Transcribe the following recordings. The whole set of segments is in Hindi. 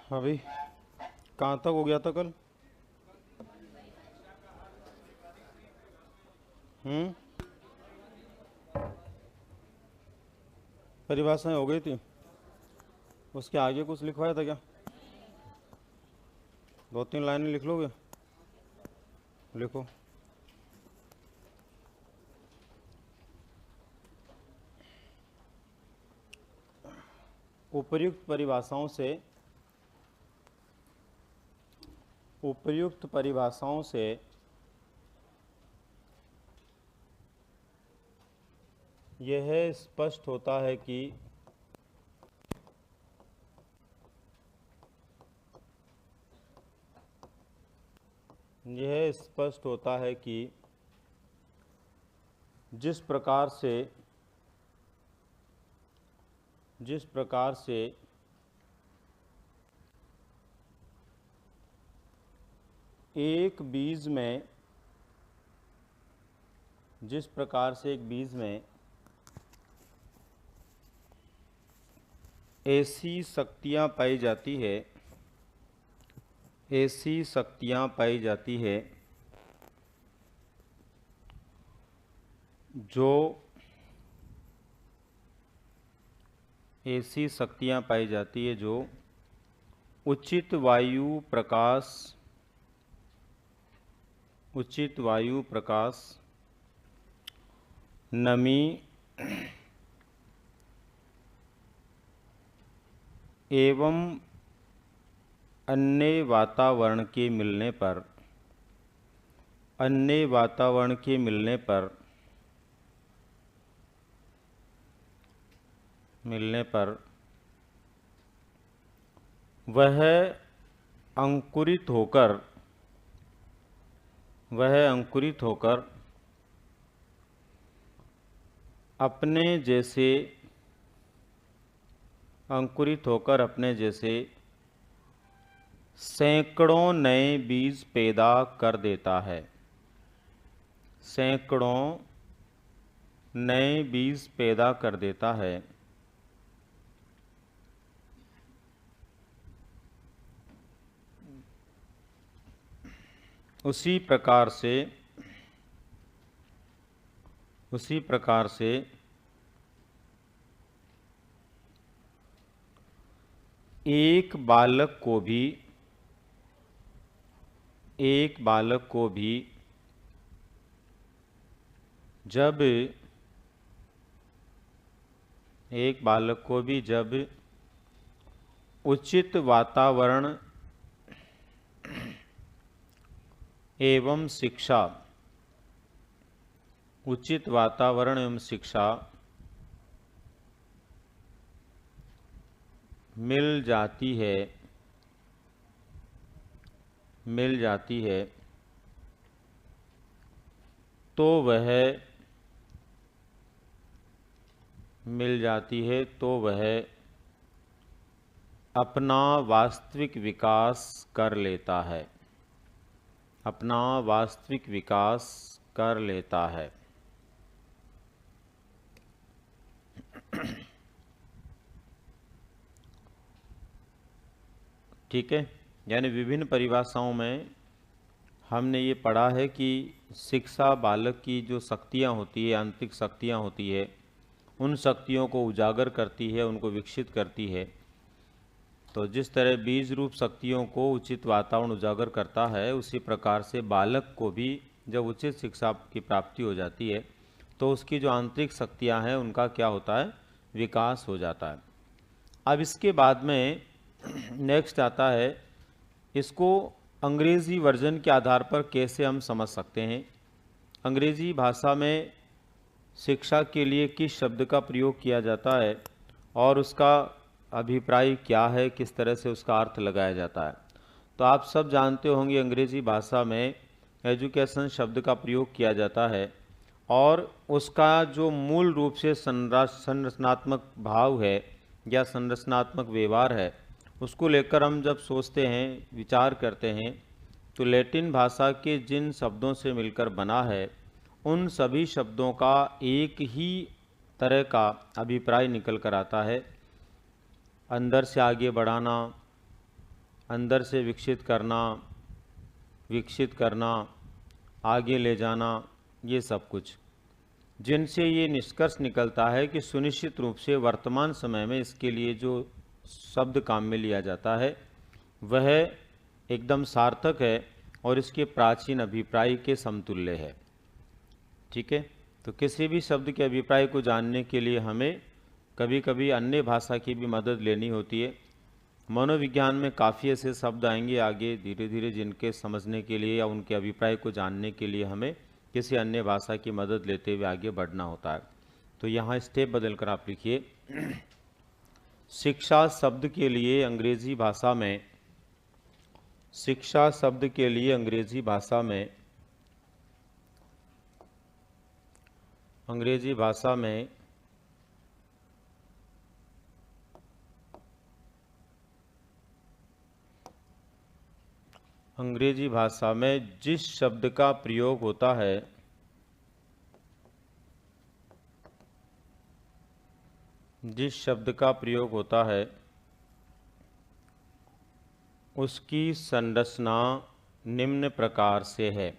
हाँ भाई, कहाँ तक हो गया था कल? हम्म। परिभाषाएं हो गई थी। उसके आगे कुछ लिखवाया था क्या? 2-3 लाइनें लिख लोगे? लिखो। उपर्युक्त परिभाषाओं से यह स्पष्ट होता है कि जिस प्रकार से एक बीज में ऐसी शक्तियाँ पाई जाती है जो उचित वायु प्रकाश नमी एवं अन्य वातावरण के मिलने पर वह अंकुरित होकर अपने जैसे सैकड़ों नए बीज पैदा कर देता है। उसी प्रकार से एक बालक को भी जब उचित वातावरण एवं शिक्षा मिल जाती है तो वह अपना वास्तविक विकास कर लेता है। ठीक है, यानी विभिन्न परिभाषाओं में हमने ये पढ़ा है कि शिक्षा बालक की जो शक्तियाँ होती है, आंतरिक शक्तियाँ होती है, उन शक्तियों को उजागर करती है, उनको विकसित करती है। तो जिस तरह बीज रूप शक्तियों को उचित वातावरण उजागर करता है, उसी प्रकार से बालक को भी जब उचित शिक्षा की प्राप्ति हो जाती है तो उसकी जो आंतरिक शक्तियाँ हैं उनका क्या होता है, विकास हो जाता है। अब इसके बाद में नेक्स्ट आता है, इसको अंग्रेज़ी वर्जन के आधार पर कैसे हम समझ सकते हैं। अंग्रेज़ी भाषा में शिक्षा के लिए किस शब्द का प्रयोग किया जाता है और उसका अभिप्राय क्या है, किस तरह से उसका अर्थ लगाया जाता है। तो आप सब जानते होंगे अंग्रेज़ी भाषा में एजुकेशन शब्द का प्रयोग किया जाता है और उसका जो मूल रूप से संरचनात्मक भाव है या संरचनात्मक व्यवहार है, उसको लेकर हम जब सोचते हैं, विचार करते हैं, तो लैटिन भाषा के जिन शब्दों से मिलकर बना है उन सभी शब्दों का एक ही तरह का अभिप्राय निकल कर आता है। अंदर से आगे बढ़ाना, अंदर से विकसित करना, आगे ले जाना, ये सब कुछ, जिनसे ये निष्कर्ष निकलता है कि सुनिश्चित रूप से वर्तमान समय में इसके लिए जो शब्द काम में लिया जाता है वह एकदम सार्थक है और इसके प्राचीन अभिप्राय के समतुल्य है। ठीक है, तो किसी भी शब्द के अभिप्राय को जानने के लिए हमें कभी कभी अन्य भाषा की भी मदद लेनी होती है। मनोविज्ञान में काफ़ी ऐसे शब्द आएंगे आगे धीरे धीरे जिनके समझने के लिए या उनके अभिप्राय को जानने के लिए हमें किसी अन्य भाषा की मदद लेते हुए आगे बढ़ना होता है। तो यहाँ स्टेप बदल कर आप लिखिए, शिक्षा शब्द के लिए अंग्रेजी भाषा में, शिक्षा शब्द के लिए अंग्रेजी भाषा में जिस शब्द का प्रयोग होता है उसकी संरचना निम्न प्रकार से है।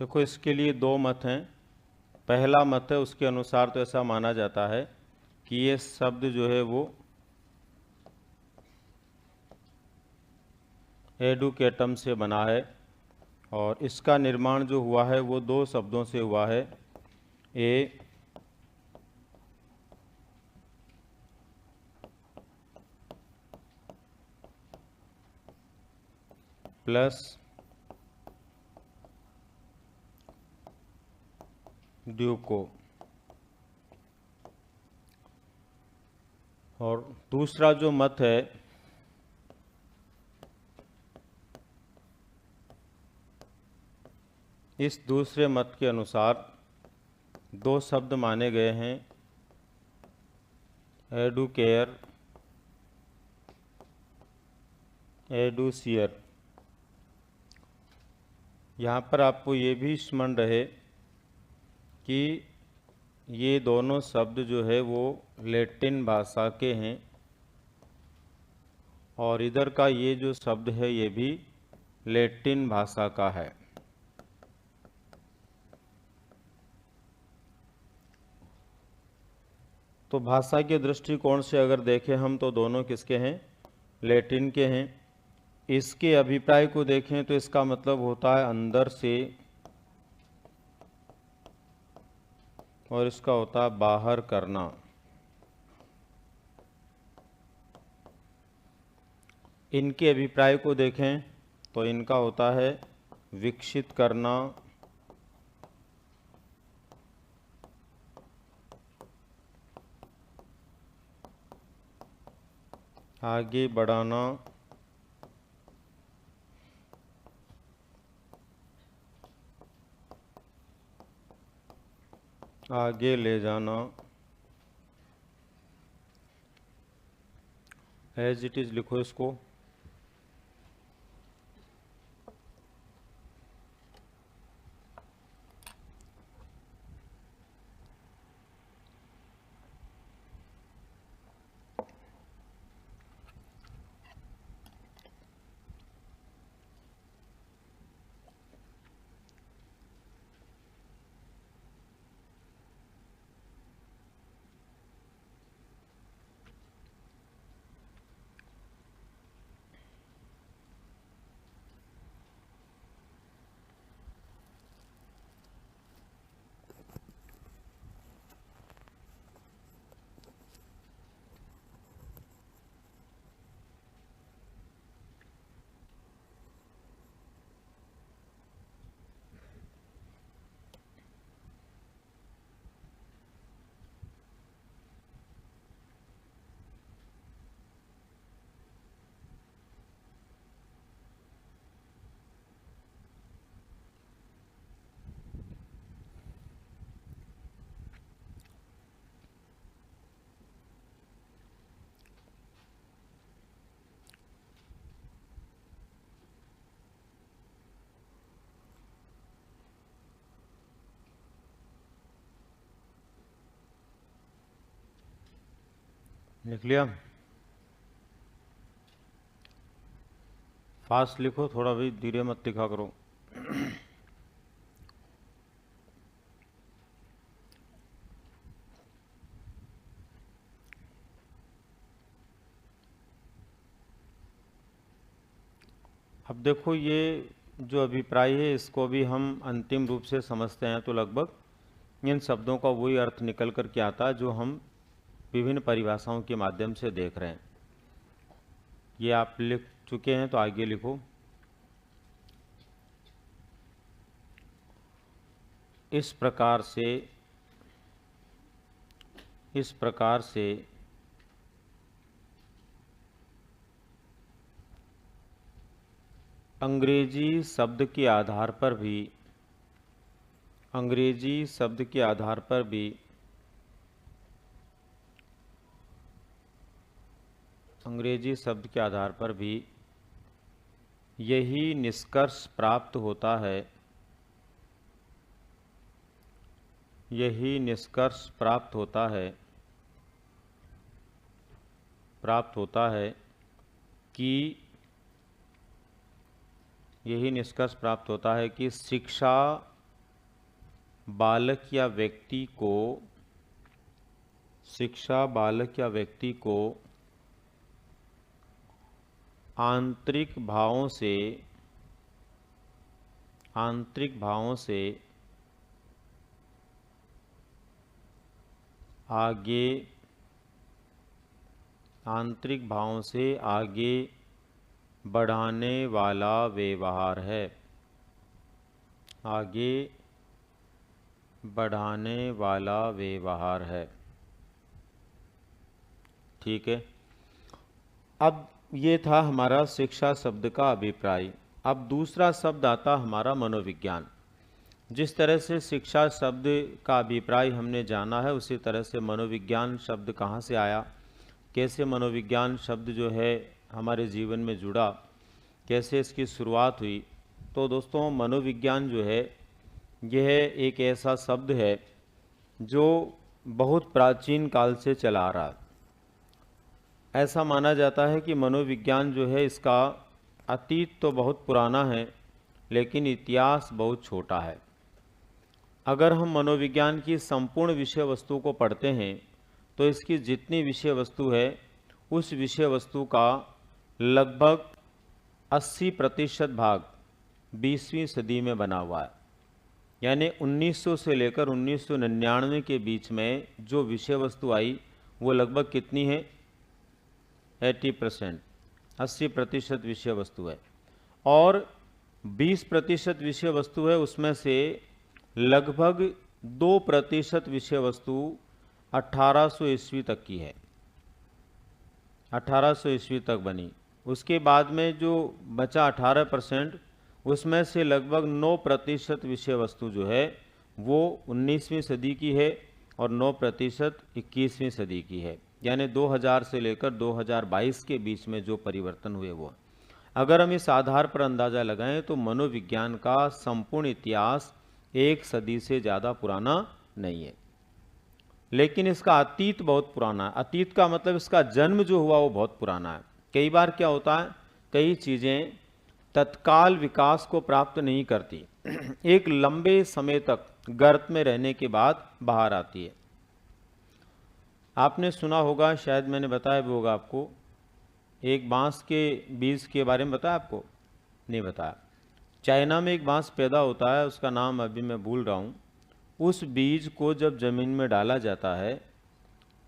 देखो, इसके लिए दो मत हैं। पहला मत है, उसके अनुसार तो ऐसा माना जाता है कि ये शब्द जो है वो एडुकेटम से बना है और इसका निर्माण जो हुआ है वो दो शब्दों से हुआ है, ए प्लस ड्यूको। और दूसरा जो मत है इस दूसरे मत के अनुसार दो शब्द माने गए हैं, एडुकेयर, एडुसियर। यहाँ पर आपको ये भी स्मरण रहे कि ये दोनों शब्द जो है वो लैटिन भाषा के हैं और इधर का ये जो शब्द है ये भी लैटिन भाषा का है। तो भाषा के दृष्टिकोण से अगर देखें हम तो दोनों किसके हैं, लैटिन के हैं। इसके अभिप्राय को देखें तो इसका मतलब होता है अंदर से और इसका होता है बाहर करना। इनके अभिप्राय को देखें तो इनका होता है विकसित करना, आगे बढ़ाना, आगे ले जाना। एज इट इज लिखो इसको। लिख लिया? फास्ट लिखो, थोड़ा भी धीरे मत लिखा करो। अब देखो, ये जो अभिप्राय है इसको भी हम अंतिम रूप से समझते हैं तो लगभग इन शब्दों का वही अर्थ निकल कर के आता है जो हम विभिन्न परिभाषाओं के माध्यम से देख रहे हैं। ये आप लिख चुके हैं तो आगे लिखो। इस प्रकार से अंग्रेजी शब्द के आधार पर भी यही निष्कर्ष प्राप्त होता है कि शिक्षा बालक या व्यक्ति को आंतरिक भावों से आगे बढ़ाने वाला व्यवहार है। ठीक है। अब ये था हमारा शिक्षा शब्द का अभिप्राय। अब दूसरा शब्द आता हमारा मनोविज्ञान। जिस तरह से शिक्षा शब्द का अभिप्राय हमने जाना है, उसी तरह से मनोविज्ञान शब्द कहाँ से आया, कैसे मनोविज्ञान शब्द जो है हमारे जीवन में जुड़ा, कैसे इसकी शुरुआत हुई। तो दोस्तों, मनोविज्ञान जो है यह एक ऐसा शब्द है जो बहुत प्राचीन काल से चला आ रहा है। ऐसा माना जाता है कि मनोविज्ञान जो है इसका अतीत तो बहुत पुराना है, लेकिन इतिहास बहुत छोटा है। अगर हम मनोविज्ञान की संपूर्ण विषय वस्तु को पढ़ते हैं तो इसकी जितनी विषय वस्तु है उस विषय वस्तु का लगभग 80% भाग 20वीं सदी में बना हुआ है। यानी 1900 से लेकर 1999 के बीच में जो विषय वस्तु आई वो लगभग कितनी है? 80%, 80% विषय वस्तु है। और 20% विषय वस्तु है, उसमें से लगभग 2% विषय वस्तु 1800 ईस्वी तक की है, 1800 ईस्वी तक बनी। उसके बाद में जो बचा 18%, उसमें से लगभग 9% विषय वस्तु जो है वो 19वीं सदी की है और 9% 21वीं सदी की है। यानी 2000 से लेकर 2022 के बीच में जो परिवर्तन हुए वो। अगर हम इस आधार पर अंदाज़ा लगाएं तो मनोविज्ञान का संपूर्ण इतिहास 1 सदी से ज़्यादा पुराना नहीं है, लेकिन इसका अतीत बहुत पुराना है। अतीत का मतलब इसका जन्म जो हुआ वो बहुत पुराना है। कई बार क्या होता है, कई चीज़ें तत्काल विकास को प्राप्त नहीं करती, एक लंबे समय तक गर्त में रहने के बाद बाहर आती है। आपने सुना होगा, शायद मैंने बताया भी होगा आपको, एक बांस के बीज के बारे में बताया आपको? नहीं बताया। चाइना में एक बांस पैदा होता है, उसका नाम अभी मैं भूल रहा हूँ। उस बीज को जब जमीन में डाला जाता है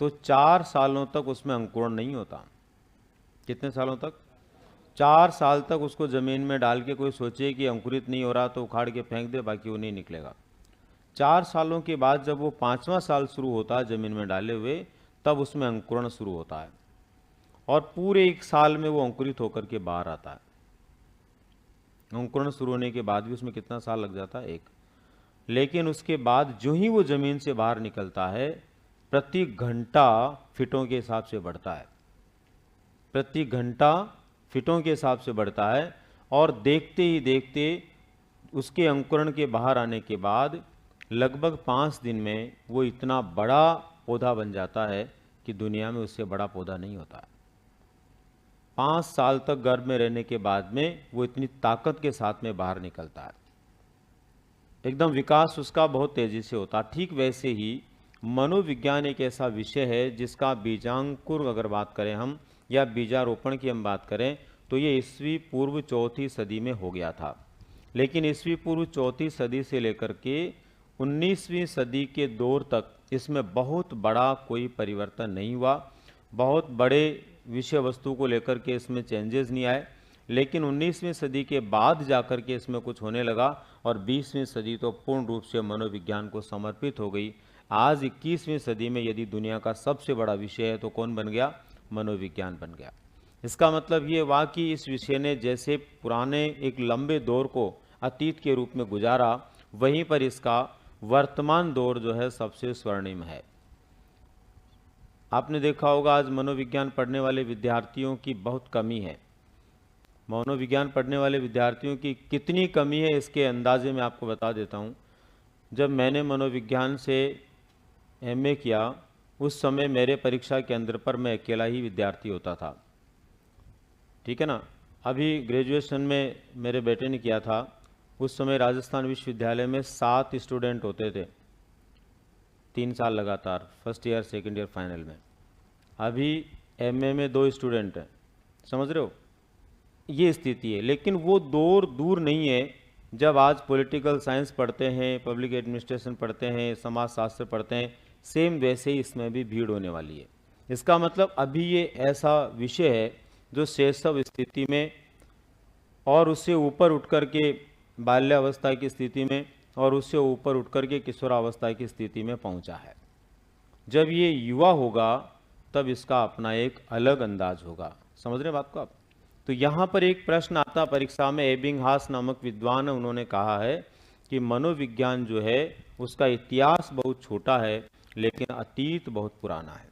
तो 4 सालों तक उसमें अंकुरण नहीं होता। कितने सालों तक? 4 साल तक उसको ज़मीन में डाल के कोई सोचे कि अंकुरित नहीं हो रहा तो उखाड़ के फेंक दे, बाकी वो नहीं निकलेगा। 4 सालों के बाद जब वो 5वां साल शुरू होता है ज़मीन में डाले हुए, तब उसमें अंकुरण शुरू होता है और पूरे 1 साल में वो अंकुरित होकर के बाहर आता है। अंकुरण शुरू होने के बाद भी उसमें कितना साल लग जाता है? 1। लेकिन उसके बाद जो ही वो ज़मीन से बाहर निकलता है, प्रति घंटा फीटों के हिसाब से बढ़ता है, प्रति घंटा फीटों के हिसाब से बढ़ता है। और देखते ही देखते उसके अंकुरण के बाहर आने के बाद लगभग 5 दिन में वो इतना बड़ा पौधा बन जाता है कि दुनिया में उससे बड़ा पौधा नहीं होता है। 5 साल तक गर्भ में रहने के बाद में वो इतनी ताकत के साथ में बाहर निकलता है, एकदम विकास उसका बहुत तेजी से होता है। ठीक वैसे ही मनोविज्ञान एक ऐसा विषय है जिसका बीजांकुर अगर बात करें हम, या बीजारोपण की हम बात करें, तो ये ईस्वी पूर्व 4वीं सदी में हो गया था। लेकिन ईस्वी पूर्व 4वीं सदी से लेकर के 19वीं सदी के दौर तक इसमें बहुत बड़ा कोई परिवर्तन नहीं हुआ, बहुत बड़े विषय वस्तु को लेकर के इसमें चेंजेस नहीं आए। लेकिन 19वीं सदी के बाद जाकर के इसमें कुछ होने लगा और 20वीं सदी तो पूर्ण रूप से मनोविज्ञान को समर्पित हो गई। आज 21वीं सदी में यदि दुनिया का सबसे बड़ा विषय है तो कौन बन गया? मनोविज्ञान बन गया। इसका मतलब ये हुआ कि इस विषय ने जैसे पुराने एक लंबे दौर को अतीत के रूप में गुजारा, वहीं पर इसका वर्तमान दौर जो है सबसे स्वर्णिम है। आपने देखा होगा आज मनोविज्ञान पढ़ने वाले विद्यार्थियों की बहुत कमी है। मनोविज्ञान पढ़ने वाले विद्यार्थियों की कितनी कमी है इसके अंदाजे में आपको बता देता हूँ। जब मैंने मनोविज्ञान से एमए किया उस समय मेरे परीक्षा केंद्र पर मैं अकेला ही विद्यार्थी होता था, ठीक है ना। अभी ग्रेजुएशन में मेरे बेटे ने किया था, उस समय राजस्थान विश्वविद्यालय में 7 स्टूडेंट होते थे, 3 साल लगातार, first year second year final में। अभी एमए में 2 स्टूडेंट हैं, समझ रहे हो, ये स्थिति है। लेकिन वो दौर दूर नहीं है जब आज पॉलिटिकल साइंस पढ़ते हैं, पब्लिक एडमिनिस्ट्रेशन पढ़ते हैं, समाज शास्त्र पढ़ते हैं, सेम वैसे ही इसमें भी भीड़ होने वाली है। इसका मतलब अभी ये ऐसा विषय है जो शैशव स्थिति में और उससे ऊपर उठ कर के बाल्यावस्था की स्थिति में और उससे ऊपर उठ कर के किशोरावस्था की स्थिति में पहुंचा है। जब ये युवा होगा तब इसका अपना एक अलग अंदाज होगा। समझ रहे बात को आप? तो यहाँ पर एक प्रश्न आता परीक्षा में, एबिंगहास नामक विद्वान, उन्होंने कहा है कि मनोविज्ञान जो है उसका इतिहास बहुत छोटा है लेकिन अतीत बहुत पुराना है।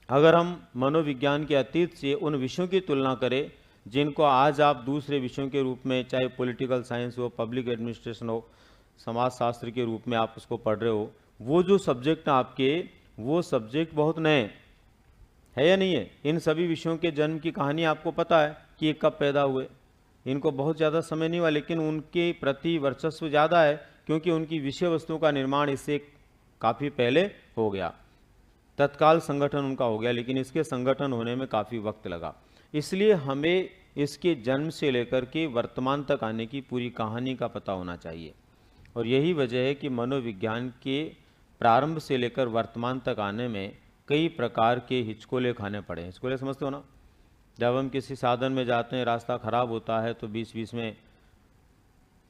अगर हम मनोविज्ञान के अतीत से उन विषयों की तुलना करें जिनको आज आप दूसरे विषयों के रूप में, चाहे पॉलिटिकल साइंस हो, पब्लिक एडमिनिस्ट्रेशन हो, समाजशास्त्र के रूप में आप उसको पढ़ रहे हो, वो जो सब्जेक्ट आपके, वो सब्जेक्ट बहुत नए है या नहीं है? इन सभी विषयों के जन्म की कहानी आपको पता है कि ये कब पैदा हुए, इनको बहुत ज़्यादा समय नहीं हुआ, लेकिन उनके प्रति वर्चस्व ज़्यादा है क्योंकि उनकी विषय वस्तु का निर्माण इससे काफ़ी पहले हो गया, तत्काल संगठन उनका हो गया, लेकिन इसके संगठन होने में काफ़ी वक्त लगा। इसलिए हमें इसके जन्म से लेकर के वर्तमान तक आने की पूरी कहानी का पता होना चाहिए। और यही वजह है कि मनोविज्ञान के प्रारंभ से लेकर वर्तमान तक आने में कई प्रकार के हिचकोले खाने पड़े। हिचकोले समझते हो ना? जब हम किसी साधन में जाते हैं, रास्ता खराब होता है तो बीच बीच में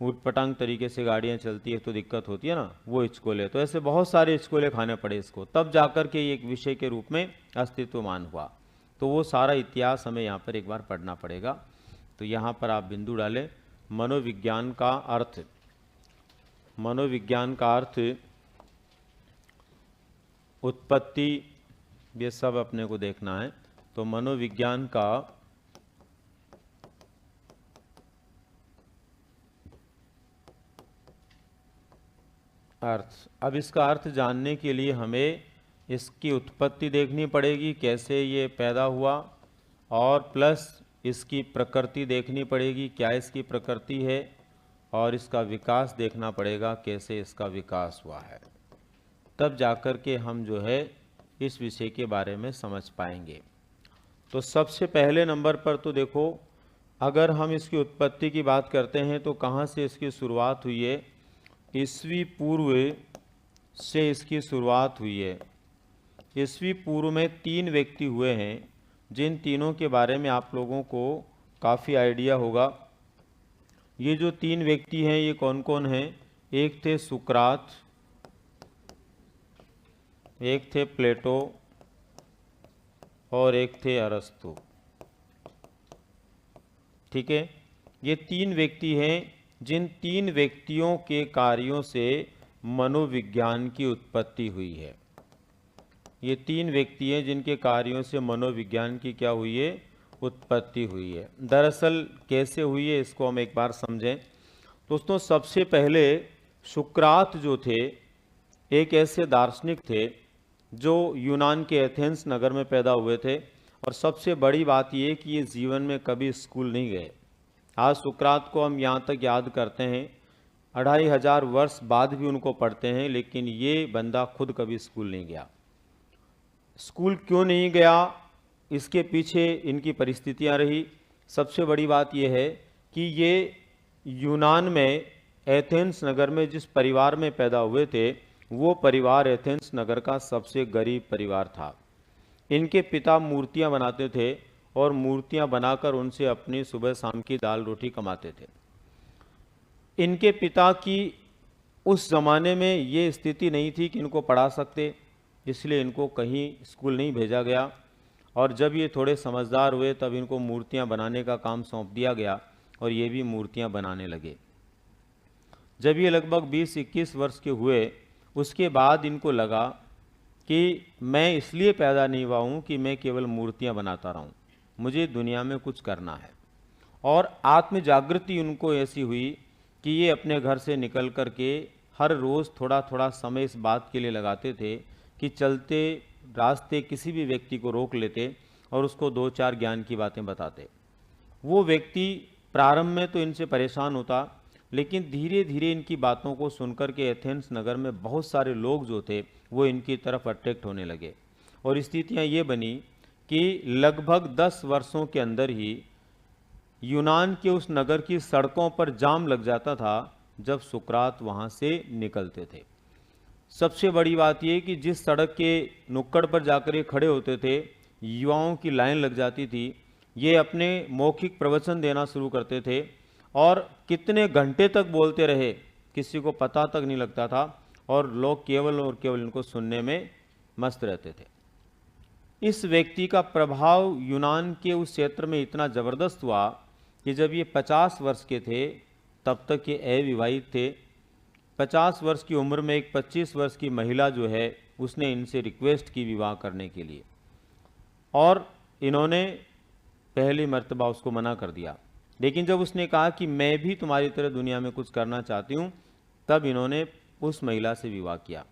ऊटपटांग तरीके से गाड़ियां चलती है तो दिक्कत होती है ना, वो हिचकोले। तो ऐसे बहुत सारे हिचकोले खाने पड़े इसको, तब जाकर के एक विषय के रूप में अस्तित्वमान हुआ। तो वो सारा इतिहास हमें यहाँ पर एक बार पढ़ना पड़ेगा। तो यहाँ पर आप बिंदु डालें, मनोविज्ञान का अर्थ, मनोविज्ञान का अर्थ, उत्पत्ति, ये सब अपने को देखना है। तो मनोविज्ञान का अर्थ, अब इसका अर्थ जानने के लिए हमें इसकी उत्पत्ति देखनी पड़ेगी, कैसे ये पैदा हुआ, और प्लस इसकी प्रकृति देखनी पड़ेगी, क्या इसकी प्रकृति है, और इसका विकास देखना पड़ेगा, कैसे इसका विकास हुआ है। तब जाकर के हम जो है इस विषय के बारे में समझ पाएंगे। तो सबसे पहले नंबर पर तो देखो, अगर हम इसकी उत्पत्ति की बात करते हैं तो कहाँ से इसकी शुरुआत हुई है? ईस्वी पूर्व से इसकी शुरुआत हुई है। ईस्वी पूर्व में 3 व्यक्ति हुए हैं, जिन तीनों के बारे में आप लोगों को काफ़ी आइडिया होगा। ये जो 3 व्यक्ति हैं ये कौन कौन हैं? एक थे सुकरात, एक थे प्लेटो और एक थे अरस्तु। ठीक है, ये 3 व्यक्ति हैं जिन 3 व्यक्तियों के कार्यों से मनोविज्ञान की उत्पत्ति हुई है। ये 3 व्यक्ति हैं जिनके कार्यों से मनोविज्ञान की क्या हुई है? उत्पत्ति हुई है। दरअसल कैसे हुई है इसको हम एक बार समझें। दोस्तों, सबसे पहले सुकरात जो थे एक ऐसे दार्शनिक थे जो यूनान के एथेंस नगर में पैदा हुए थे। और सबसे बड़ी बात ये कि ये जीवन में कभी स्कूल नहीं गए। आज सुकरात को हम यहाँ तक याद करते हैं, 2500 वर्ष बाद भी उनको पढ़ते हैं, लेकिन ये बंदा खुद कभी स्कूल नहीं गया। स्कूल क्यों नहीं गया, इसके पीछे इनकी परिस्थितियाँ रही। सबसे बड़ी बात यह है कि ये यूनान में एथेंस नगर में जिस परिवार में पैदा हुए थे, वो परिवार एथेंस नगर का सबसे गरीब परिवार था। इनके पिता मूर्तियां बनाते थे और मूर्तियां बनाकर उनसे अपनी सुबह शाम की दाल रोटी कमाते थे। इनके पिता की उस ज़माने में ये स्थिति नहीं थी कि इनको पढ़ा सकते, इसलिए इनको कहीं स्कूल नहीं भेजा गया। और जब ये थोड़े समझदार हुए तब इनको मूर्तियां बनाने का काम सौंप दिया गया और ये भी मूर्तियां बनाने लगे। जब ये लगभग 20-21 वर्ष के हुए, उसके बाद इनको लगा कि मैं इसलिए पैदा नहीं हुआ हूँ कि मैं केवल मूर्तियां बनाता रहूँ, मुझे दुनिया में कुछ करना है। और आत्म जागृति उनको ऐसी हुई कि ये अपने घर से निकल कर के हर रोज़ थोड़ा थोड़ा समय इस बात के लिए लगाते थे कि चलते रास्ते किसी भी व्यक्ति को रोक लेते और उसको 2-4 ज्ञान की बातें बताते। वो व्यक्ति प्रारंभ में तो इनसे परेशान होता, लेकिन धीरे धीरे इनकी बातों को सुनकर के एथेंस नगर में बहुत सारे लोग जो थे वो इनकी तरफ अट्रैक्ट होने लगे। और स्थितियाँ ये बनी कि लगभग 10 वर्षों के अंदर ही यूनान के उस नगर की सड़कों पर जाम लग जाता था जब सुकरात वहाँ से निकलते थे। सबसे बड़ी बात यह कि जिस सड़क के नुक्कड़ पर जाकर ये खड़े होते थे, युवाओं की लाइन लग जाती थी। ये अपने मौखिक प्रवचन देना शुरू करते थे और कितने घंटे तक बोलते रहे किसी को पता तक नहीं लगता था, और लोग केवल और केवल इनको सुनने में मस्त रहते थे। इस व्यक्ति का प्रभाव यूनान के उस क्षेत्र में इतना ज़बरदस्त हुआ कि जब ये 50 वर्ष के थे तब तक ये अविवाहित थे। 50 वर्ष की उम्र में एक 25 वर्ष की महिला जो है उसने इनसे रिक्वेस्ट की विवाह करने के लिए, और इन्होंने पहली मर्तबा उसको मना कर दिया। लेकिन जब उसने कहा कि मैं भी तुम्हारी तरह दुनिया में कुछ करना चाहती हूँ, तब इन्होंने उस महिला से विवाह किया।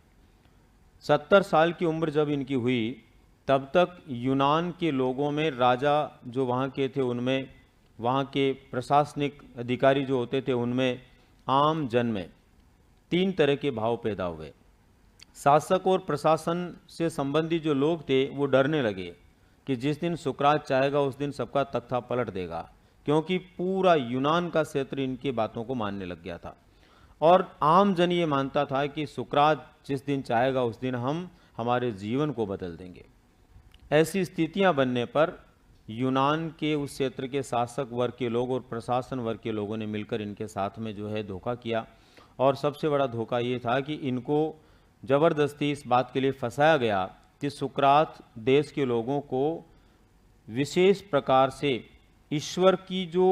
70 साल की उम्र जब इनकी हुई तब तक यूनान के लोगों में, राजा जो वहाँ के थे उनमें, वहाँ के प्रशासनिक अधिकारी जो होते थे उनमें, आम जन में 3 तरह के भाव पैदा हुए। शासक और प्रशासन से संबंधित जो लोग थे वो डरने लगे कि जिस दिन सुकरात चाहेगा उस दिन सबका तख्ता पलट देगा, क्योंकि पूरा यूनान का क्षेत्र इनकी बातों को मानने लग गया था। और आम जन ये मानता था कि सुकरात जिस दिन चाहेगा उस दिन हम हमारे जीवन को बदल देंगे। ऐसी स्थितियां बनने पर यूनान के उस क्षेत्र के शासक वर्ग के लोग और प्रशासन वर्ग के लोगों ने मिलकर इनके साथ में जो है धोखा किया। और सबसे बड़ा धोखा ये था कि इनको ज़बरदस्ती इस बात के लिए फंसाया गया कि सुकरात देश के लोगों को विशेष प्रकार से ईश्वर की जो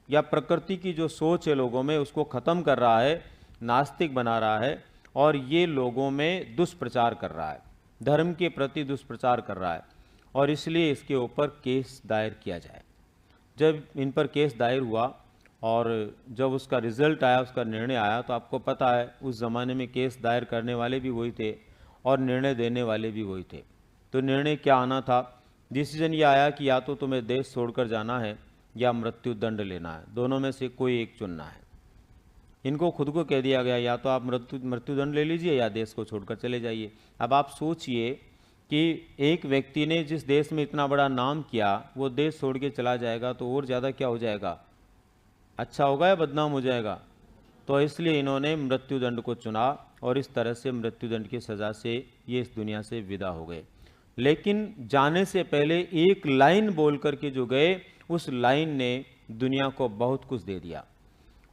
या प्रकृति की जो सोच है लोगों में उसको ख़त्म कर रहा है, नास्तिक बना रहा है, और ये लोगों में दुष्प्रचार कर रहा है, धर्म के प्रति दुष्प्रचार कर रहा है, और इसलिए इसके ऊपर केस दायर किया जाए। जब इन पर केस दायर हुआ और जब उसका रिजल्ट आया, उसका निर्णय आया, तो आपको पता है उस ज़माने में केस दायर करने वाले भी वही थे और निर्णय देने वाले भी वही थे। तो निर्णय क्या आना था? डिसीजन ये आया कि या तो तुम्हें देश छोड़कर जाना है या मृत्यु दंड लेना है, दोनों में से कोई एक चुनना है। इनको खुद को कह दिया गया या तो आप मृत्युदंड ले लीजिए या देश को छोड़कर चले जाइए। अब आप सोचिए कि एक व्यक्ति ने जिस देश में इतना बड़ा नाम किया वो देश छोड़ के चला जाएगा तो और ज़्यादा क्या हो जाएगा, अच्छा होगा या बदनाम हो जाएगा? तो इसलिए इन्होंने मृत्युदंड को चुना और इस तरह से मृत्युदंड की सज़ा से ये इस दुनिया से विदा हो गए। लेकिन जाने से पहले एक लाइन बोल करके जो गए, उस लाइन ने दुनिया को बहुत कुछ दे दिया।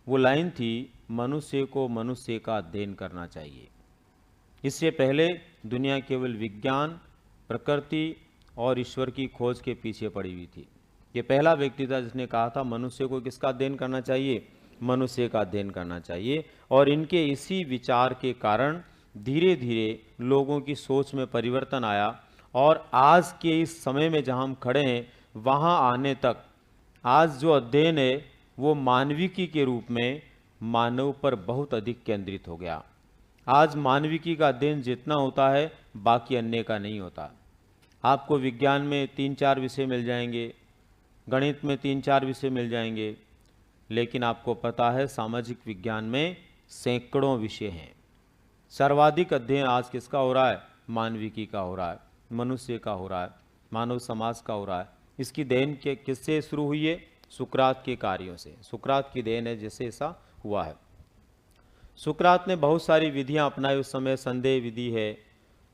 वो लाइन थी, मनुष्य को मनुष्य का अध्ययन करना चाहिए। इससे पहले दुनिया केवल विज्ञान, प्रकृति और ईश्वर की खोज के पीछे पड़ी हुई थी। ये पहला व्यक्ति था जिसने कहा था मनुष्य को किसका अध्ययन करना चाहिए, मनुष्य का अध्ययन करना चाहिए। और इनके इसी विचार के कारण धीरे धीरे लोगों की सोच में परिवर्तन आया, और आज के इस समय में जहाँ हम खड़े हैं वहाँ आने तक आज जो अध्ययन है वो मानविकी के रूप में मानव पर बहुत अधिक केंद्रित हो गया। आज मानविकी का अध्ययन जितना होता है बाकी अन्य का नहीं होता। आपको विज्ञान में 3-4 विषय मिल जाएंगे, गणित में 3-4 विषय मिल जाएंगे, लेकिन आपको पता है सामाजिक विज्ञान में सैकड़ों विषय हैं। सर्वाधिक अध्ययन आज किसका हो रहा है? मानविकी का हो रहा है, मनुष्य का हो रहा है, मानव समाज का हो रहा है। इसकी देन के किससे शुरू हुई है? सुकरात के कार्यों से। सुकरात की देन है जिससे ऐसा हुआ है। सुकरात ने बहुत सारी विधियां अपनाई। उस समय संदेह विधि है,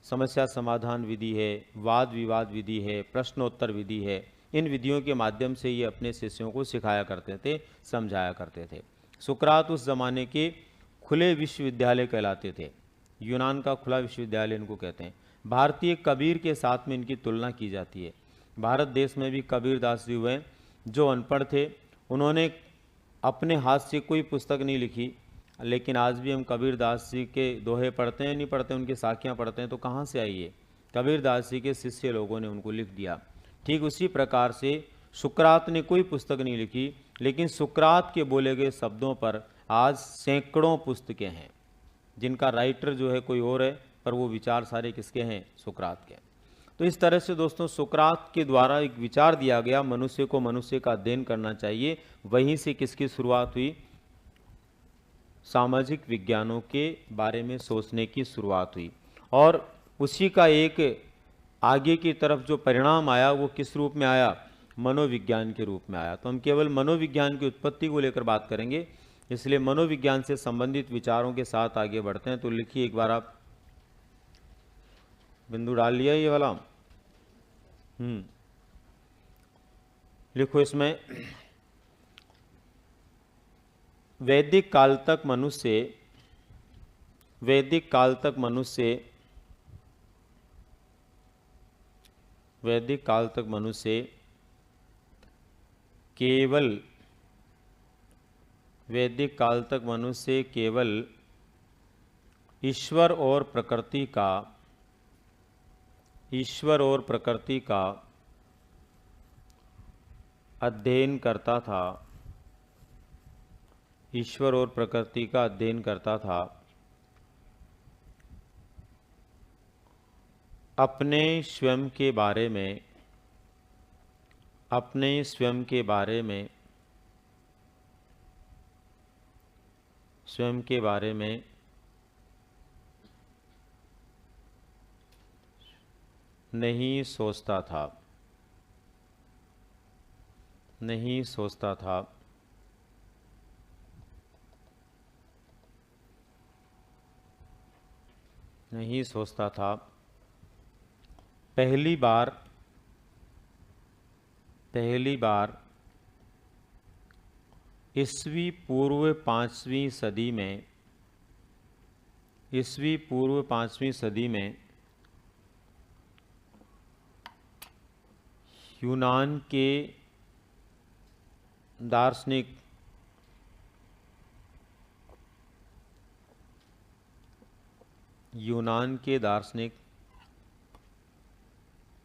समस्या समाधान विधि है, वाद विवाद विधि है, प्रश्नोत्तर विधि है। इन विधियों के माध्यम से ये अपने शिष्यों को सिखाया करते थे, समझाया करते थे। सुकरात उस जमाने के खुले विश्वविद्यालय कहलाते थे। यूनान का खुला विश्वविद्यालय इनको कहते हैं। भारतीय कबीर के साथ में इनकी तुलना की जाती है। भारत देश में भी कबीरदास जी हुए जो अनपढ़ थे। उन्होंने अपने हाथ से कोई पुस्तक नहीं लिखी, लेकिन आज भी हम कबीरदास जी के दोहे पढ़ते हैं, नहीं पढ़ते, उनकी साखियाँ पढ़ते हैं, तो कहाँ से आई है? कबीरदास जी के शिष्य लोगों ने उनको लिख दिया। ठीक उसी प्रकार से सुकरात ने कोई पुस्तक नहीं लिखी, लेकिन सुकरात के बोले गए शब्दों पर आज सैकड़ों पुस्तकें हैं, जिनका राइटर जो है कोई और है, पर वो विचार सारे किसके हैं? सुकरात के। तो इस तरह से दोस्तों सुकरात के द्वारा एक विचार दिया गया, मनुष्य को मनुष्य का अध्ययन करना चाहिए। वहीं से किसकी शुरुआत हुई? सामाजिक विज्ञानों के बारे में सोचने की शुरुआत हुई। और उसी का एक आगे की तरफ जो परिणाम आया वो किस रूप में आया? मनोविज्ञान के रूप में आया। तो हम केवल मनोविज्ञान की उत्पत्ति को लेकर बात करेंगे, इसलिए मनोविज्ञान से संबंधित विचारों के साथ आगे बढ़ते हैं। तो लिखिए एक बार, आप बिंदु डाल लिया ये वाला? लिखो इसमें, वैदिक काल तक मनुष्य वैदिक काल तक मनुष्य केवल ईश्वर और प्रकृति का अध्ययन करता था। ईश्वर और प्रकृति का अध्ययन करता था। अपने स्वयं के बारे में नहीं सोचता था। पहली बार ईस्वी पूर्व 5वीं सदी में यूनान के दार्शनिक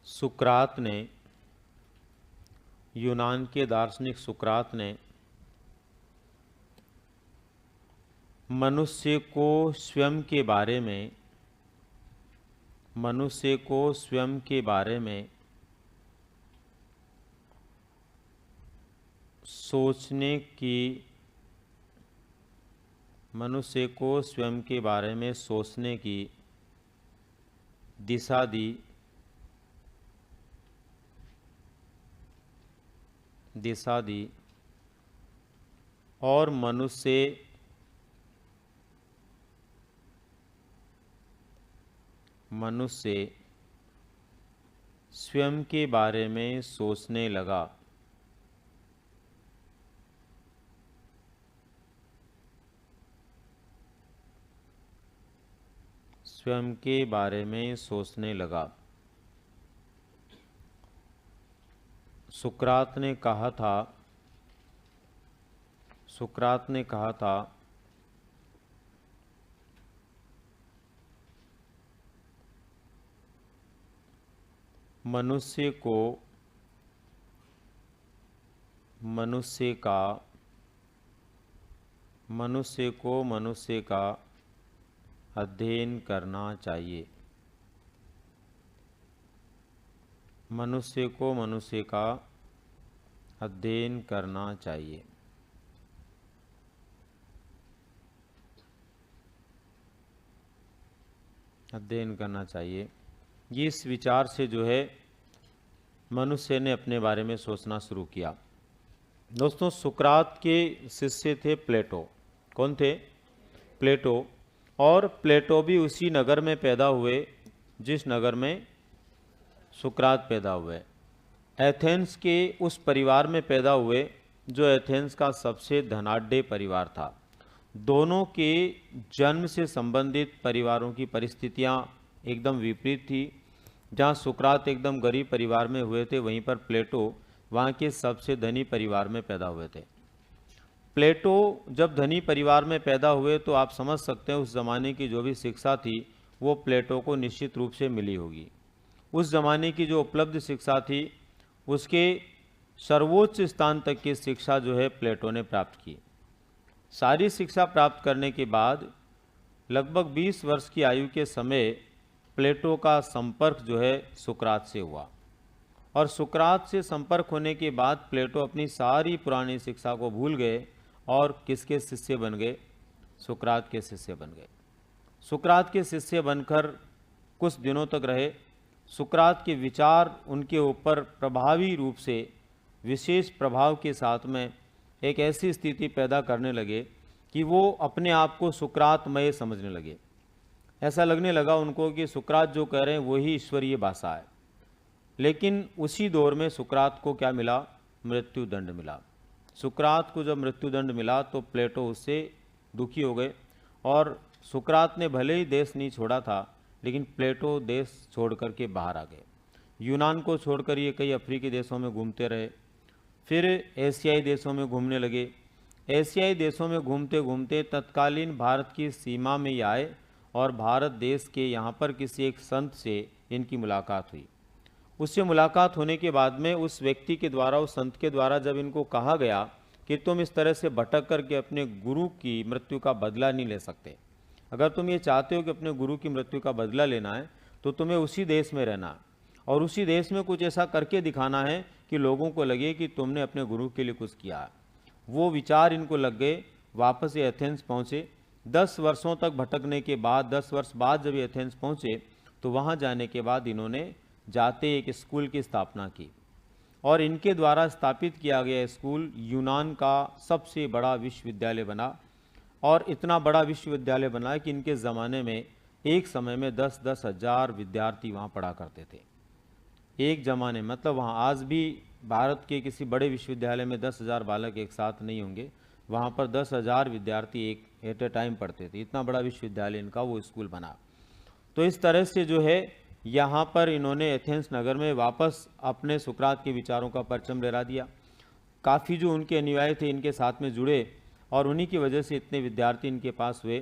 सुकरात ने मनुष्य को स्वयं के बारे में सोचने की दिशा दी और मनुष्य स्वयं के बारे में सोचने लगा। सुकरात ने कहा था मनुष्य को मनुष्य का अध्ययन करना चाहिए। मनुष्य को मनुष्य का अध्ययन करना चाहिए। अध्ययन करना चाहिए। ये इस विचार से जो है मनुष्य ने अपने बारे में सोचना शुरू किया। दोस्तों, सुकरात के शिष्य थे प्लेटो। कौन थे? प्लेटो। और प्लेटो भी उसी नगर में पैदा हुए जिस नगर में सुकरात पैदा हुए। एथेंस के उस परिवार में पैदा हुए जो एथेंस का सबसे धनाढ्य परिवार था। दोनों के जन्म से संबंधित परिवारों की परिस्थितियां एकदम विपरीत थी। जहां सुकरात एकदम गरीब परिवार में हुए थे, वहीं पर प्लेटो वहां के सबसे धनी परिवार में पैदा हुए थे। प्लेटो जब धनी परिवार में पैदा हुए तो आप समझ सकते हैं उस ज़माने की जो भी शिक्षा थी वो प्लेटो को निश्चित रूप से मिली होगी। उस ज़माने की जो उपलब्ध शिक्षा थी उसके सर्वोच्च स्थान तक की शिक्षा जो है प्लेटो ने प्राप्त की। सारी शिक्षा प्राप्त करने के बाद लगभग 20 वर्ष की आयु के समय प्लेटो का संपर्क जो है सुकरात से हुआ। और सुकरात से संपर्क होने के बाद प्लेटो अपनी सारी पुरानी शिक्षा को भूल गए और किसके शिष्य बन गए? सुकरात के शिष्य बन गए। सुकरात के शिष्य बनकर कुछ दिनों तक रहे। सुकरात के विचार उनके ऊपर प्रभावी रूप से विशेष प्रभाव के साथ में एक ऐसी स्थिति पैदा करने लगे कि वो अपने आप को सुकरातमय समझने लगे। ऐसा लगने लगा उनको कि सुकरात जो कह रहे हैं वही ईश्वरीय भाषा है। लेकिन उसी दौर में सुकरात को क्या मिला? मृत्युदंड मिला। सुकरात को जब मृत्युदंड मिला तो प्लेटो उससे दुखी हो गए और सुकरात ने भले ही देश नहीं छोड़ा था लेकिन प्लेटो देश छोड़ कर के बाहर आ गए। यूनान को छोड़कर ये कई अफ्रीकी देशों में घूमते रहे, फिर एशियाई देशों में घूमने लगे। एशियाई देशों में घूमते घूमते तत्कालीन भारत की सीमा में ही आए और भारत देश के यहाँ पर किसी एक संत से इनकी मुलाकात हुई। उससे मुलाकात होने के बाद में उस व्यक्ति के द्वारा, उस संत के द्वारा जब इनको कहा गया कि तुम इस तरह से भटक करके अपने गुरु की मृत्यु का बदला नहीं ले सकते, अगर तुम ये चाहते हो कि अपने गुरु की मृत्यु का बदला लेना है तो तुम्हें उसी देश में रहना है और उसी देश में कुछ ऐसा करके दिखाना है कि लोगों को लगे कि तुमने अपने गुरु के लिए कुछ किया है। वो विचार इनको लग गए। वापस ये एथेंस पहुँचे। 10 वर्षों तक भटकने के बाद, 10 वर्ष बाद जब ये एथेंस पहुँचे तो वहाँ जाने के बाद इन्होंने जाते एक स्कूल की स्थापना की और इनके द्वारा स्थापित किया गया स्कूल यूनान का सबसे बड़ा विश्वविद्यालय बना। और इतना बड़ा विश्वविद्यालय बना कि इनके ज़माने में एक समय में 10-10 हज़ार विद्यार्थी वहाँ पढ़ा करते थे। एक ज़माने मतलब वहाँ आज भी भारत के किसी बड़े विश्वविद्यालय में 10,000 बालक एक साथ नहीं होंगे, वहाँ पर 10,000 विद्यार्थी एक एट ए टाइम पढ़ते थे। इतना बड़ा विश्वविद्यालय इनका वो स्कूल बना। तो इस तरह से जो है यहाँ पर इन्होंने एथेंस नगर में वापस अपने सुकरात के विचारों का परचम लहरा दिया। काफ़ी जो उनके अनुयायी थे इनके साथ में जुड़े और उन्हीं की वजह से इतने विद्यार्थी इनके पास हुए।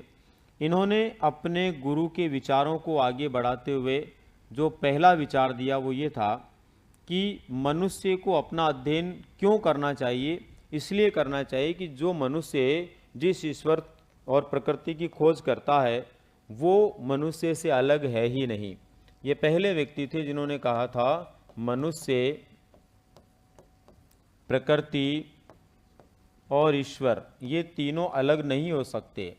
इन्होंने अपने गुरु के विचारों को आगे बढ़ाते हुए जो पहला विचार दिया वो ये था कि मनुष्य को अपना अध्ययन क्यों करना चाहिए? इसलिए करना चाहिए कि जो मनुष्य जिस ईश्वर और प्रकृति की खोज करता है वो मनुष्य से अलग है ही नहीं। ये पहले व्यक्ति थे जिन्होंने कहा था मनुष्य, प्रकृति और ईश्वर ये तीनों अलग नहीं हो सकते।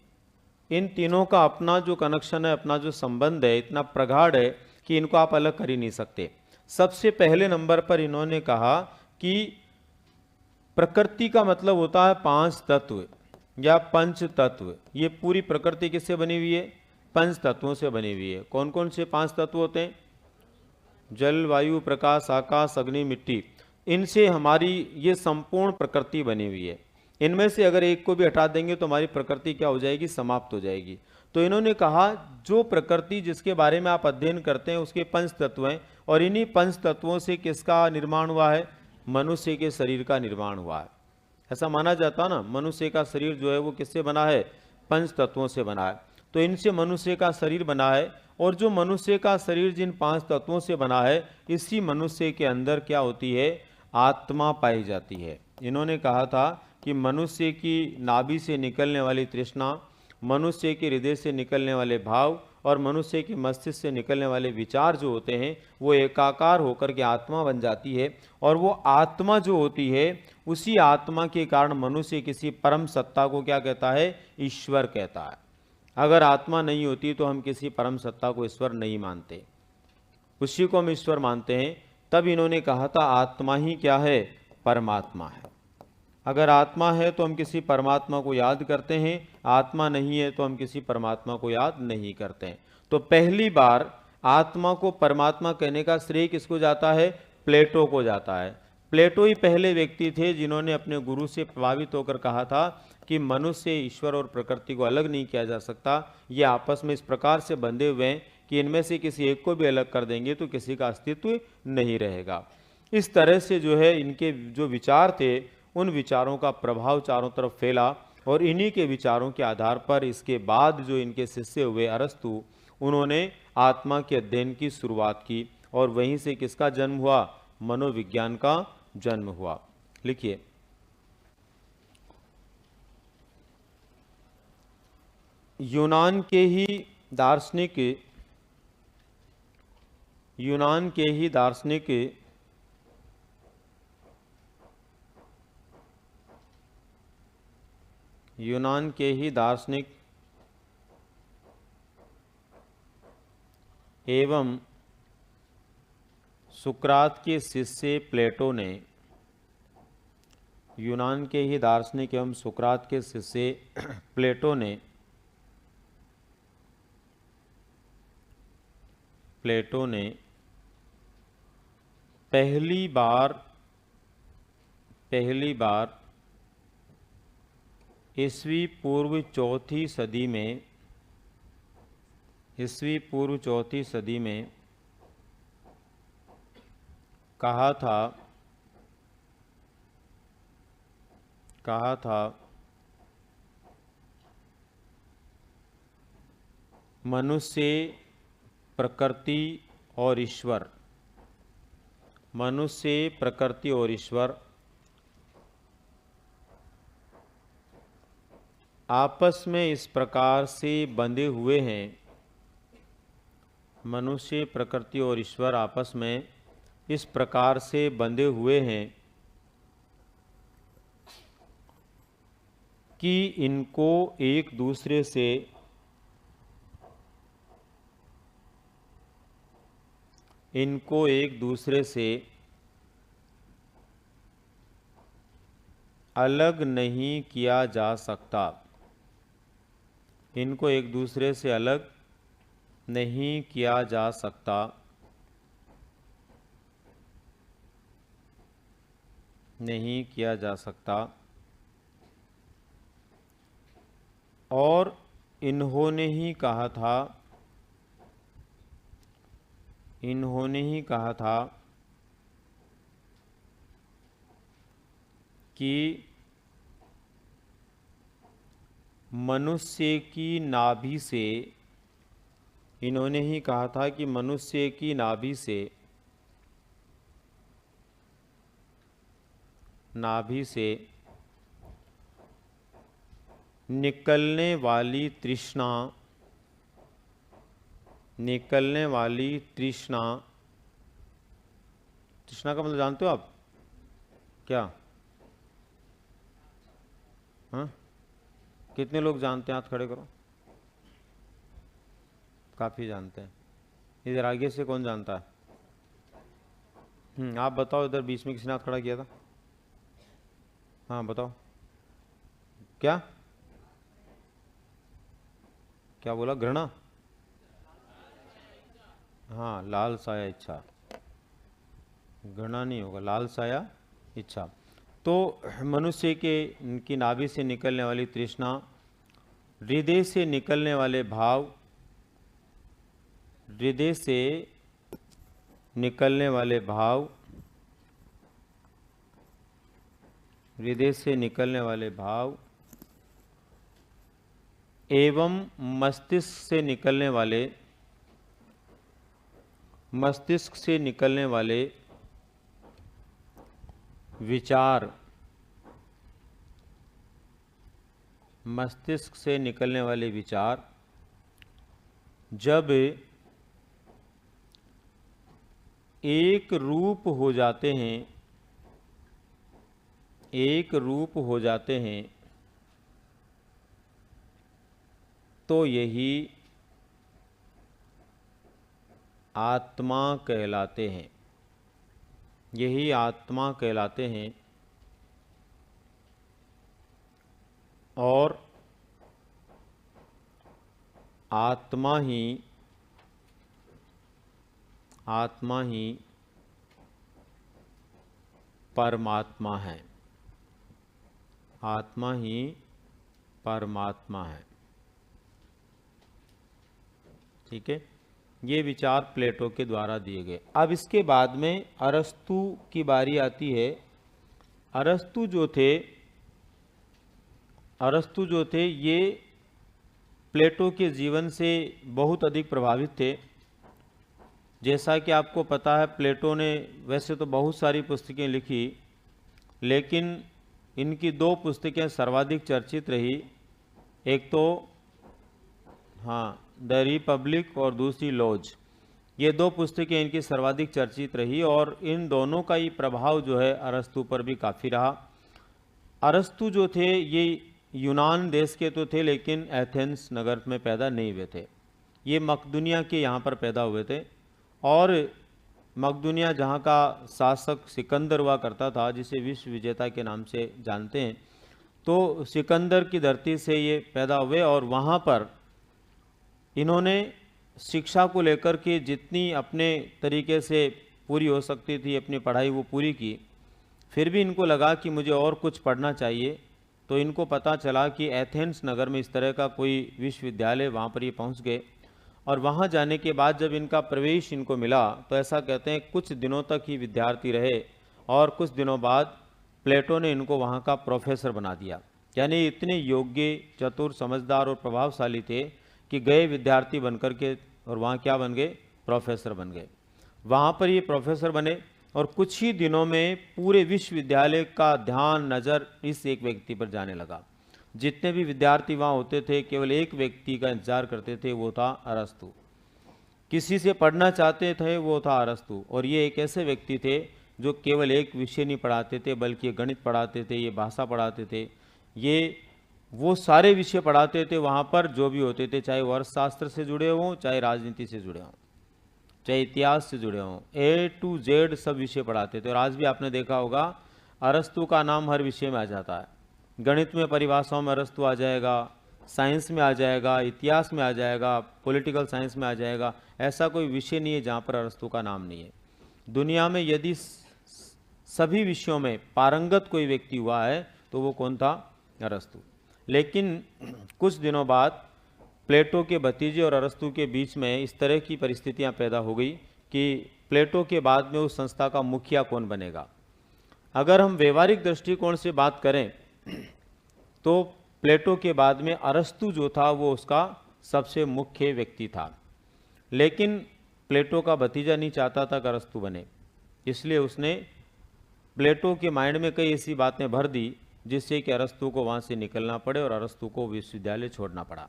इन तीनों का अपना जो कनेक्शन है, अपना जो संबंध है इतना प्रगाढ़ है कि इनको आप अलग कर ही नहीं सकते। सबसे पहले नंबर पर इन्होंने कहा कि प्रकृति का मतलब होता है 5 तत्व या पंच तत्व। ये पूरी प्रकृति किससे बनी हुई है? 5 तत्वों से बनी हुई है। कौन कौन से 5 तत्व होते हैं? जल, वायु, प्रकाश, आकाश, अग्नि, मिट्टी। इनसे हमारी ये संपूर्ण प्रकृति बनी हुई है। इनमें से अगर एक को भी हटा देंगे तो हमारी प्रकृति क्या हो जाएगी? समाप्त हो जाएगी। तो इन्होंने कहा जो प्रकृति जिसके बारे में आप अध्ययन करते हैं उसके 5 तत्व हैं और इन्हीं 5 तत्वों से किसका निर्माण हुआ है? मनुष्य के शरीर का निर्माण हुआ है। ऐसा माना जाता ना, मनुष्य का शरीर जो है वो किससे बना है? 5 तत्वों से बना है। तो इनसे मनुष्य का शरीर बना है और जो मनुष्य का शरीर जिन 5 तत्वों से बना है इसी मनुष्य के अंदर क्या होती है? आत्मा पाई जाती है। इन्होंने कहा था कि मनुष्य की नाभि से निकलने वाली तृष्णा, मनुष्य के हृदय से निकलने वाले भाव और मनुष्य के मस्तिष्क से निकलने वाले विचार जो होते हैं वो एकाकार होकर के आत्मा बन जाती है। और वो आत्मा जो होती है उसी आत्मा के कारण मनुष्य किसी परम सत्ता को क्या कहता है? ईश्वर कहता है। अगर आत्मा नहीं होती तो हम किसी परम सत्ता को ईश्वर नहीं मानते, उसी को हम ईश्वर मानते हैं। तब इन्होंने कहा था आत्मा ही क्या है? परमात्मा है। अगर आत्मा है तो हम किसी परमात्मा को याद करते हैं, आत्मा नहीं है तो हम किसी परमात्मा को याद नहीं करते हैं। तो पहली बार आत्मा को परमात्मा कहने का श्रेय किसको जाता है? प्लेटो को जाता है। प्लेटो ही पहले व्यक्ति थे जिन्होंने अपने गुरु से प्रभावित होकर कहा था कि मनुष्य, ईश्वर और प्रकृति को अलग नहीं किया जा सकता। ये आपस में इस प्रकार से बंधे हुए हैं कि इनमें से किसी एक को भी अलग कर देंगे तो किसी का अस्तित्व नहीं रहेगा। इस तरह से जो है इनके जो विचार थे उन विचारों का प्रभाव चारों तरफ फैला और इन्हीं के विचारों के आधार पर इसके बाद जो इनके शिष्य हुए अरस्तु, उन्होंने आत्मा के अध्ययन की शुरुआत की और वहीं से किसका जन्म हुआ? मनोविज्ञान का जन्म हुआ। लिखिए, यूनान के ही दार्शनिक यूनान के ही दार्शनिक एवं सुकरात के शिष्य प्लेटो ने, यूनान के ही दार्शनिक एवं सुकरात के शिष्य प्लेटो ने पहली बार ईस्वी पूर्व चौथी सदी में कहा था मनुष्य, प्रकृति और ईश्वर आपस में इस प्रकार से बंधे हुए हैं। मनुष्य, प्रकृति और ईश्वर आपस में इस प्रकार से बंधे हुए हैं कि इनको एक दूसरे से अलग नहीं किया जा सकता। इनको एक दूसरे से अलग नहीं किया जा सकता। और इन्होंने ही कहा था कि मनुष्य की नाभि से निकलने वाली तृष्णा का मतलब जानते हो आप क्या? हाँ, कितने लोग जानते हैं? हाथ खड़े करो। काफी जानते हैं। इधर आगे से कौन जानता है? आप बताओ। इधर बीच में किसी ने हाथ खड़ा किया था? हाँ बताओ। क्या बोला? घृणा? हाँ, लाल साया इच्छा। घृणा नहीं होगा, लाल साया इच्छा। तो मनुष्य की नाभि से निकलने वाली तृष्णा, हृदय से निकलने वाले भाव, एवं मस्तिष्क से निकलने वाले विचार मस्तिष्क से निकलने वाले विचार जब एक रूप हो जाते हैं, एक रूप हो जाते हैं, तो यही आत्मा कहलाते हैं, यही आत्मा कहलाते हैं। और आत्मा ही परमात्मा है, आत्मा ही परमात्मा है। ठीक है, ये विचार प्लेटो के द्वारा दिए गए। अब इसके बाद में अरस्तु की बारी आती है। अरस्तु जो थे ये प्लेटो के जीवन से बहुत अधिक प्रभावित थे। जैसा कि आपको पता है, प्लेटो ने वैसे तो बहुत सारी पुस्तकें लिखी, लेकिन इनकी दो पुस्तकें सर्वाधिक चर्चित रही। एक तो द रिपब्लिक और दूसरी लॉज। ये दो पुस्तकें इनकी सर्वाधिक चर्चित रही और इन दोनों का ही प्रभाव जो है अरस्तु पर भी काफ़ी रहा। अरस्तु जो थे ये यूनान देश के तो थे, लेकिन एथेंस नगर में पैदा नहीं हुए थे। ये मकदूनिया के यहाँ पर पैदा हुए थे। और मकदूनिया जहाँ का शासक सिकंदर हुआ करता था, जिसे विश्व विजेता के नाम से जानते हैं, तो सिकंदर की धरती से ये पैदा हुए और वहाँ पर इन्होंने शिक्षा को लेकर के जितनी अपने तरीके से पूरी हो सकती थी अपनी पढ़ाई वो पूरी की। फिर भी इनको लगा कि मुझे और कुछ पढ़ना चाहिए, तो इनको पता चला कि एथेंस नगर में इस तरह का कोई विश्वविद्यालय, वहाँ पर ये पहुँच गए। और वहाँ जाने के बाद जब इनका प्रवेश इनको मिला, तो ऐसा कहते हैं कुछ दिनों तक ही विद्यार्थी रहे और कुछ दिनों बाद प्लेटो ने इनको वहाँ का प्रोफेसर बना दिया। यानी इतने योग्य, चतुर, समझदार और प्रभावशाली थे कि गए विद्यार्थी बनकर के और वहाँ क्या बन गए, प्रोफेसर बन गए। वहाँ पर ये प्रोफेसर बने और कुछ ही दिनों में पूरे विश्वविद्यालय का ध्यान, नज़र इस एक व्यक्ति पर जाने लगा। जितने भी विद्यार्थी वहाँ होते थे केवल एक व्यक्ति का इंतजार करते थे, वो था अरस्तु। किसी से पढ़ना चाहते थे, वो था अरस्तु। और ये एक ऐसे व्यक्ति थे जो केवल एक विषय नहीं पढ़ाते थे, बल्कि गणित पढ़ाते थे, ये भाषा पढ़ाते थे, ये वो सारे विषय पढ़ाते थे वहाँ पर जो भी होते थे, चाहे वो अर्थशास्त्र से जुड़े हों, चाहे राजनीति से जुड़े हों, चाहे इतिहास से जुड़े हों, A to Z सब विषय पढ़ाते थे। और आज भी आपने देखा होगा अरस्तु का नाम हर विषय में आ जाता है। गणित में परिभाषाओं में अरस्तु आ जाएगा, साइंस में आ जाएगा, इतिहास में आ जाएगा, पॉलिटिकल साइंस में आ जाएगा। ऐसा कोई विषय नहीं है जहाँ पर अरस्तु का नाम नहीं है। दुनिया में यदि सभी विषयों में पारंगत कोई व्यक्ति हुआ है तो वो कौन था, अरस्तु। लेकिन कुछ दिनों बाद प्लेटो के भतीजे और अरस्तु के बीच में इस तरह की परिस्थितियां पैदा हो गई कि प्लेटो के बाद में उस संस्था का मुखिया कौन बनेगा। अगर हम व्यवहारिक दृष्टिकोण से बात करें तो प्लेटो के बाद में अरस्तु जो था वो उसका सबसे मुख्य व्यक्ति था। लेकिन प्लेटो का भतीजा नहीं चाहता था कि अरस्तु बने, इसलिए उसने प्लेटो के माइंड में कई ऐसी बातें भर दी जिससे कि अरस्तु को वहाँ से निकलना पड़े और अरस्तु को विश्वविद्यालय छोड़ना पड़ा।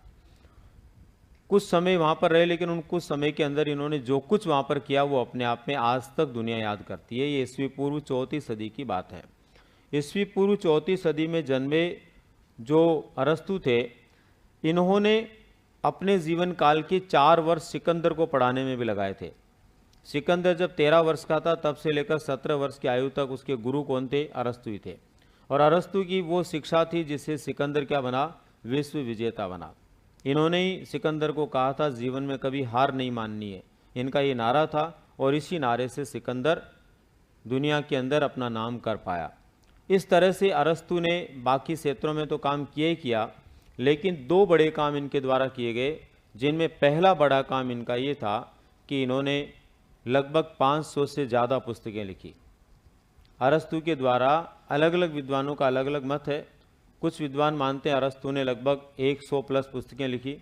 कुछ समय वहाँ पर रहे, लेकिन उन कुछ समय के अंदर इन्होंने जो कुछ वहाँ पर किया वो अपने आप में आज तक दुनिया याद करती है। ये ईस्वी पूर्व 4वीं सदी की बात है। ईस्वी पूर्व 4वीं सदी में जन्मे जो अरस्तु थे, इन्होंने अपने जीवन काल के 4 वर्ष सिकंदर को पढ़ाने में भी लगाए थे। सिकंदर जब 13 वर्ष का था तब से लेकर 17 वर्ष की आयु तक उसके गुरु कौन थे, अरस्तु ही थे। और अरस्तु की वो शिक्षा थी जिससे सिकंदर क्या बना, विश्व विजेता बना। इन्होंने ही सिकंदर को कहा था जीवन में कभी हार नहीं माननी है, इनका ये नारा था। और इसी नारे से सिकंदर दुनिया के अंदर अपना नाम कर पाया। इस तरह से अरस्तु ने बाकी क्षेत्रों में तो काम किया ही किया, लेकिन 2 बड़े काम इनके द्वारा किए गए, जिनमें पहला बड़ा काम इनका ये था कि इन्होंने लगभग 500 से ज़्यादा पुस्तकें लिखी। अरस्तु के द्वारा अलग अलग विद्वानों का अलग अलग मत है। कुछ विद्वान मानते हैं अरस्तु ने लगभग 100 प्लस पुस्तकें लिखी,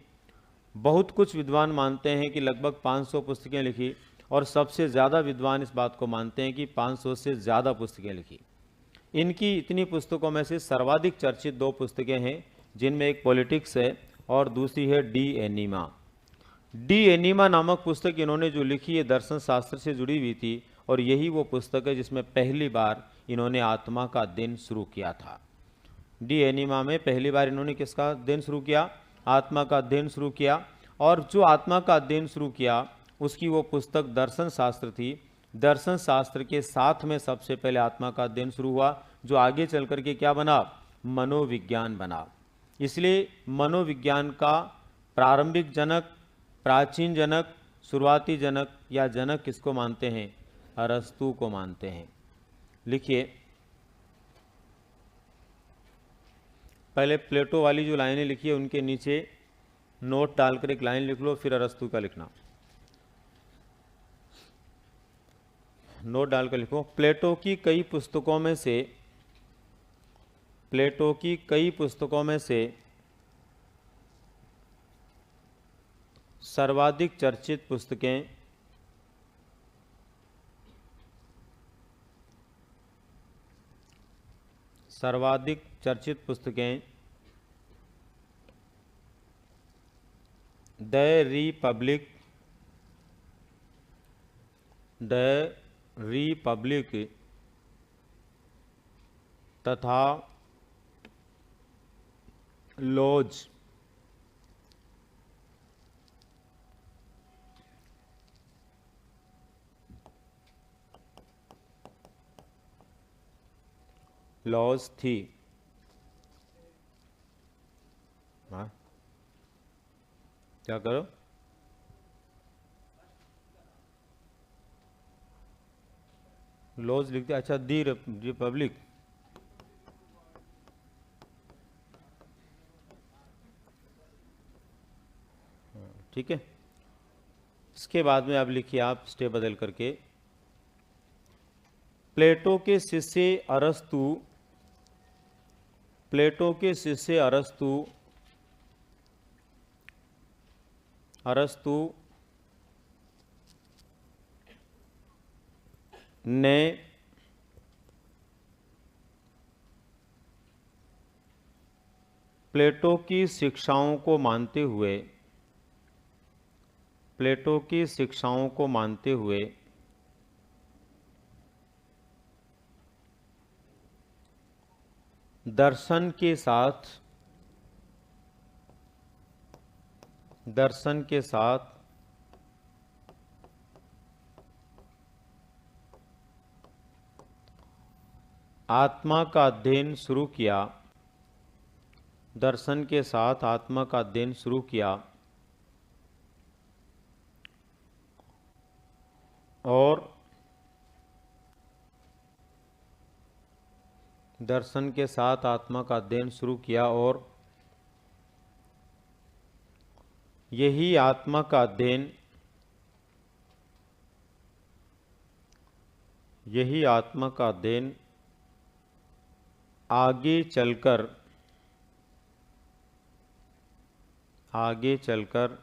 बहुत कुछ विद्वान मानते हैं कि लगभग 500 पुस्तकें लिखी, और सबसे ज़्यादा विद्वान इस बात को मानते हैं कि 500 से ज़्यादा पुस्तकें लिखी। इनकी इतनी पुस्तकों में से सर्वाधिक चर्चित 2 पुस्तकें हैं, जिनमें एक पॉलिटिक्स है और दूसरी है डी एनिमा। डी एनिमा नामक पुस्तक इन्होंने जो लिखी है दर्शन शास्त्र से जुड़ी हुई थी, और यही वो पुस्तक है जिसमें पहली बार इन्होंने आत्मा का अध्ययन शुरू किया था। डी एनिमा में पहली बार इन्होंने किसका अध्ययन शुरू किया? आत्मा का अध्ययन शुरू किया। और जो आत्मा का अध्ययन शुरू किया उसकी वो पुस्तक दर्शन शास्त्र थी। दर्शन शास्त्र के साथ में सबसे पहले आत्मा का अध्ययन शुरू हुआ, जो आगे चल करके क्या बना? मनोविज्ञान बना। इसलिए मनोविज्ञान का प्रारंभिक जनक, प्राचीन जनक, शुरुआती जनक या जनक किसको मानते हैं? अरस्तु को मानते हैं। लिखिए, पहले प्लेटो वाली जो लाइनें लिखी है उनके नीचे नोट डालकर एक लाइन लिख लो, फिर अरस्तु का लिखना। नोट डालकर लिखो, प्लेटो की कई पुस्तकों में से सर्वाधिक चर्चित पुस्तकें द रिपब्लिक तथा लॉज थी। हाँ, क्या करो? लॉज लिखते, अच्छा, दी रिपब्लिक। ठीक है, इसके बाद में अब लिखिए आप स्टेप बदल करके, प्लेटो के शिष्य अरस्तु ने प्लेटो की शिक्षाओं को मानते हुए दर्शन के साथ आत्मा का अध्ययन शुरू किया। दर्शन के साथ आत्मा का अध्ययन शुरू किया और दर्शन के साथ आत्मा का अध्ययन शुरू किया और यही आत्मा का अध्ययन आगे चलकर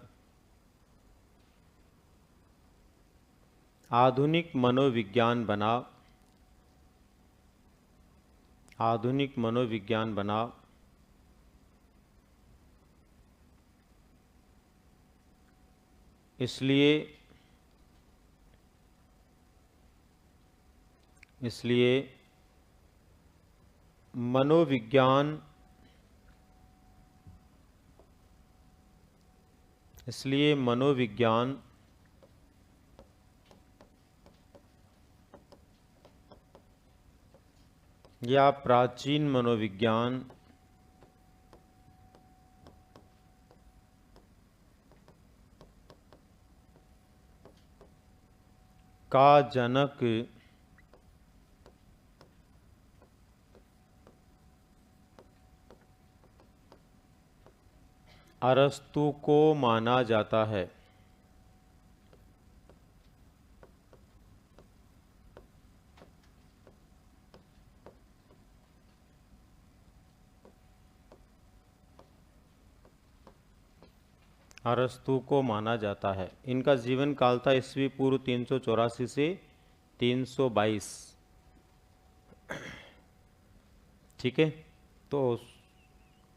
आधुनिक मनोविज्ञान बना। इसलिए मनोविज्ञान या प्राचीन मनोविज्ञान का जनक अरस्तु को माना जाता है। इनका जीवन काल था ईस्वी पूर्व 384 से 322। ठीक है, तो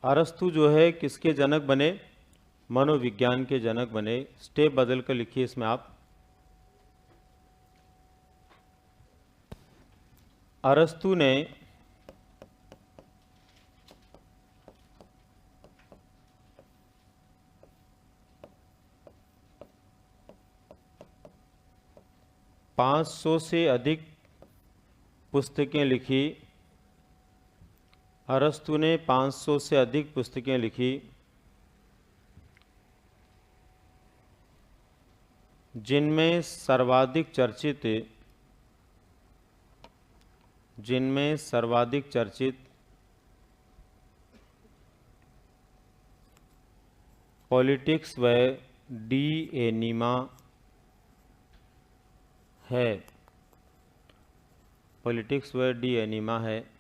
अरस्तु जो है किसके जनक बने? मनोविज्ञान के जनक बने। स्टेप बदल कर लिखिए इसमें आप। अरस्तु ने पाँच सौ से अधिक पुस्तकें लिखी। अरस्तु ने 500 से अधिक पुस्तकें लिखी, जिनमें सर्वाधिक चर्चित पॉलिटिक्स व डी एनिमा है। पॉलिटिक्स व डी एनिमा है।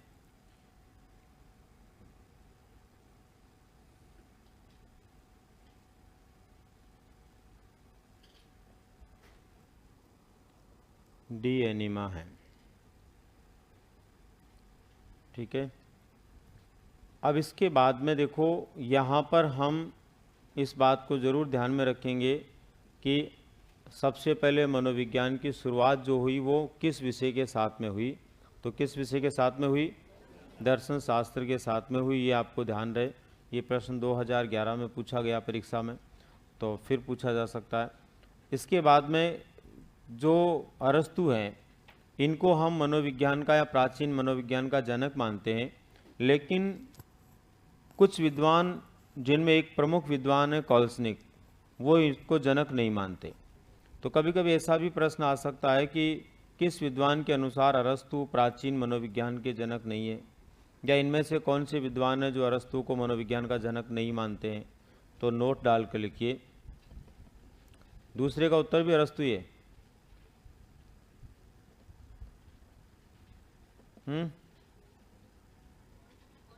डी एनिमा है। ठीक है। अब इसके बाद में देखो, यहाँ पर हम इस बात को ज़रूर ध्यान में रखेंगे कि सबसे पहले मनोविज्ञान की शुरुआत जो हुई वो किस विषय के साथ में हुई? तो किस विषय के साथ में हुई? दर्शन शास्त्र के साथ में हुई। ये आपको ध्यान रहे। ये प्रश्न 2011 में पूछा गया परीक्षा में, तो फिर पूछा जा सकता है। इसके बाद में जो अरस्तु हैं, इनको हम मनोविज्ञान का या प्राचीन मनोविज्ञान का जनक मानते हैं, लेकिन कुछ विद्वान, जिनमें एक प्रमुख विद्वान है कॉल्सनिक, वो इसको जनक नहीं मानते। तो कभी कभी ऐसा भी प्रश्न आ सकता है कि किस विद्वान के अनुसार अरस्तु प्राचीन मनोविज्ञान के जनक नहीं है, या इनमें से कौन से विद्वान हैं जो अरस्तु को मनोविज्ञान का जनक नहीं मानते हैं? तो नोट डाल कर लिखिए। दूसरे का उत्तर भी अरस्तु ही है।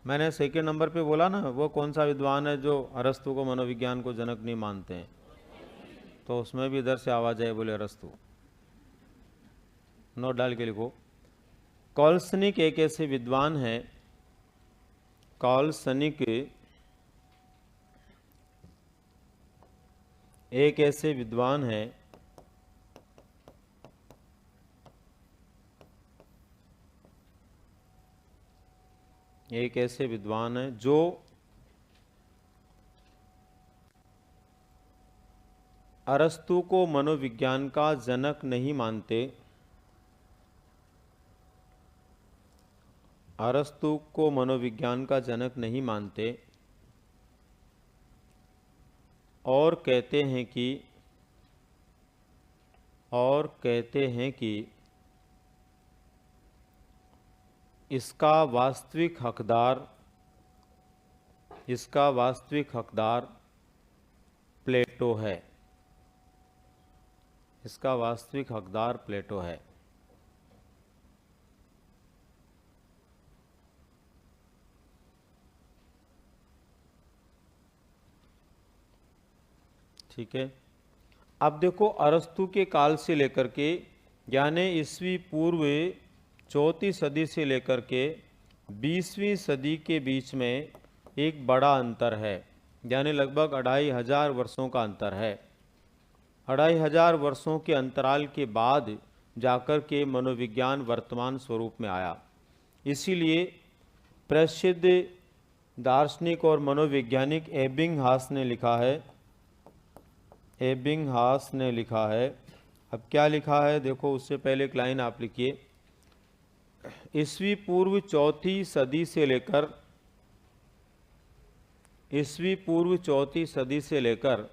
मैंने सेकेंड नंबर पे बोला ना, वो कौन सा विद्वान है जो अरस्तु को मनोविज्ञान को जनक नहीं मानते हैं? तो उसमें भी इधर से आवाज आए, बोले अरस्तु। नोट डाल के लिखो। कॉल्सनिक एक ऐसे विद्वान हैं, कॉल्सनिक एक ऐसे विद्वान हैं जो अरस्तु को मनोविज्ञान का जनक नहीं मानते। अरस्तु को मनोविज्ञान का जनक नहीं मानते और कहते हैं कि इसका वास्तविक हकदार प्लेटो है। इसका वास्तविक हकदार प्लेटो है। ठीक है। अब देखो, अरस्तु के काल से लेकर के, यानी ईस्वी पूर्व 4वीं सदी से लेकर के 20वीं सदी के बीच में एक बड़ा अंतर है, यानी लगभग 2500 वर्षों का अंतर है। 2500 वर्षों के अंतराल के बाद जाकर के मनोविज्ञान वर्तमान स्वरूप में आया। इसीलिए प्रसिद्ध दार्शनिक और मनोवैज्ञानिक एबिंगहास ने लिखा है। अब क्या लिखा है देखो, उससे पहले एक लाइन आप लिखिए। ईस्वी पूर्व 4वीं सदी से लेकर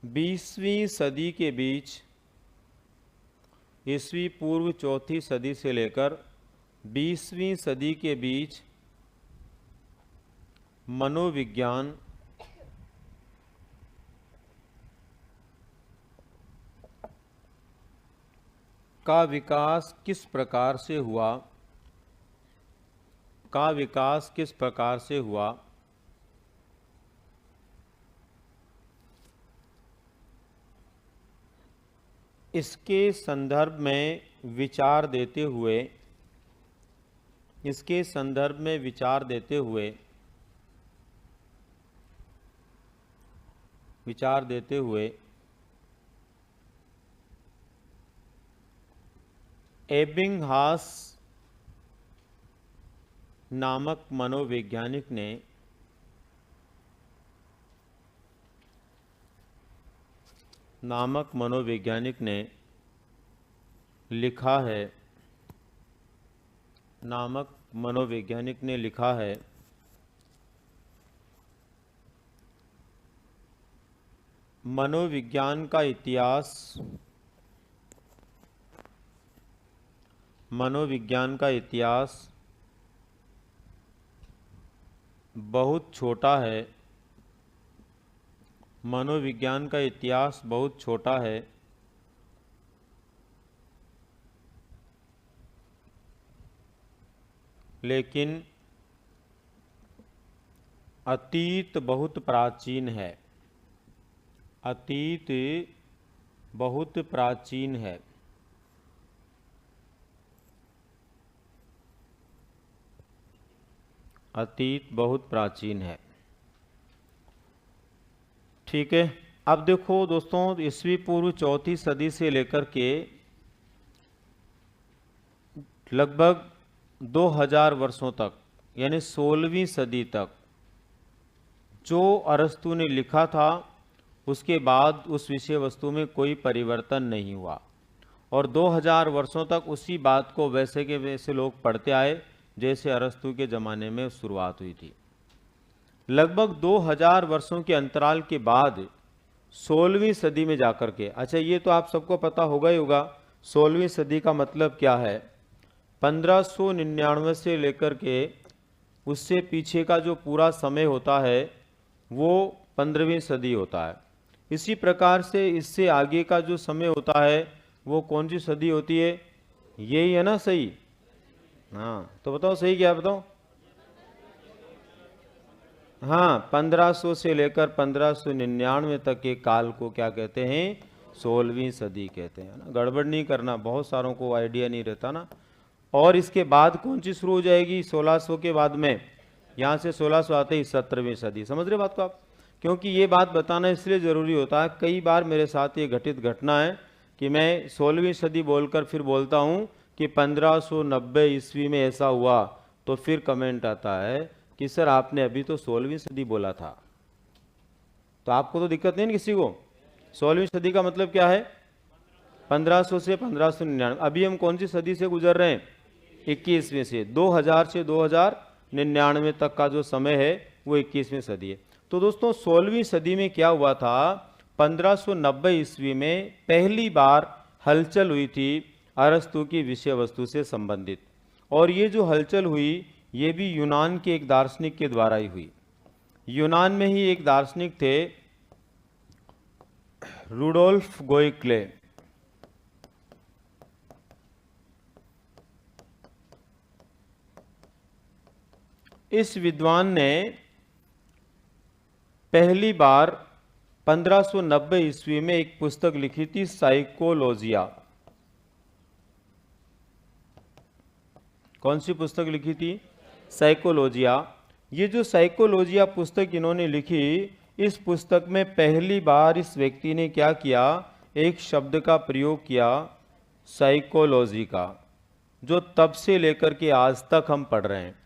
20वीं सदी के बीच, ईस्वी पूर्व 4वीं सदी से लेकर 20वीं सदी के बीच मनोविज्ञान का विकास किस प्रकार से हुआ, इसके संदर्भ में विचार देते हुए इसके संदर्भ में विचार देते हुए एबिंगहास नामक मनोवैज्ञानिक ने लिखा है मनोविज्ञान का इतिहास बहुत छोटा है। मनोविज्ञान का इतिहास बहुत छोटा है, लेकिन अतीत बहुत प्राचीन है। अतीत बहुत प्राचीन है। अतीत बहुत प्राचीन है। ठीक है, अब देखो दोस्तों, ईस्वी पूर्व 4वीं सदी से लेकर के लगभग 2000 वर्षों तक, यानी 16वीं सदी तक जो अरस्तु ने लिखा था, उसके बाद उस विषय वस्तु में कोई परिवर्तन नहीं हुआ और 2000 वर्षों तक उसी बात को वैसे के वैसे लोग पढ़ते आए जैसे अरस्तु के ज़माने में शुरुआत हुई थी। लगभग 2000 वर्षों के अंतराल के बाद 16वीं सदी में जाकर के, अच्छा ये तो आप सबको पता होगा ही होगा, 16वीं सदी का मतलब क्या है। 1599 से लेकर के उससे पीछे का जो पूरा समय होता है वो 15वीं सदी होता है। इसी प्रकार से इससे आगे का जो समय होता है वो कौन सी सदी होती है? यही है ना सही? हाँ, तो बताओ सही क्या, बताओ। हाँ, 1500 से लेकर 1599 तक के काल को क्या कहते हैं? 16वीं सदी कहते हैं ना। गड़बड़ नहीं करना, बहुत सारों को आइडिया नहीं रहता ना। और इसके बाद कौन सी शुरू हो जाएगी? 1600 के बाद में, यहाँ से 1600 आते ही 17वीं सदी। समझ रहे बात को आप? क्योंकि ये बात बताना इसलिए ज़रूरी होता है, कई बार मेरे साथ ये घटित घटना है कि मैं 16वीं सदी बोलकर फिर बोलता हूँ कि 1590 ईस्वी में ऐसा हुआ, तो फिर कमेंट आता है कि सर आपने अभी तो 16वीं सदी बोला था। तो आपको तो दिक्कत नहीं किसी को? 16वीं सदी का मतलब क्या है? 1500 से 1599। अभी हम कौन सी सदी से गुजर रहे हैं? 21वीं से। 2000 से 2099 तक का जो समय है वो 21वीं सदी है। तो दोस्तों 16वीं सदी में क्या हुआ था? 1590 ईस्वी में पहली बार हलचल हुई थी अरस्तु की विषय वस्तु से संबंधित। और ये जो हलचल हुई ये भी यूनान के एक दार्शनिक के द्वारा ही हुई। यूनान में ही एक दार्शनिक थे रुडोल्फ गोइक्ले। इस विद्वान ने पहली बार 1590 ईस्वी में एक पुस्तक लिखी थी, साइकोलॉजिया। कौन सी पुस्तक लिखी थी? साइकोलॉजिया। ये जो साइकोलॉजिया पुस्तक इन्होंने लिखी, इस पुस्तक में पहली बार इस व्यक्ति ने क्या किया? एक शब्द का प्रयोग किया, साइकोलॉजी का, जो तब से लेकर के आज तक हम पढ़ रहे हैं।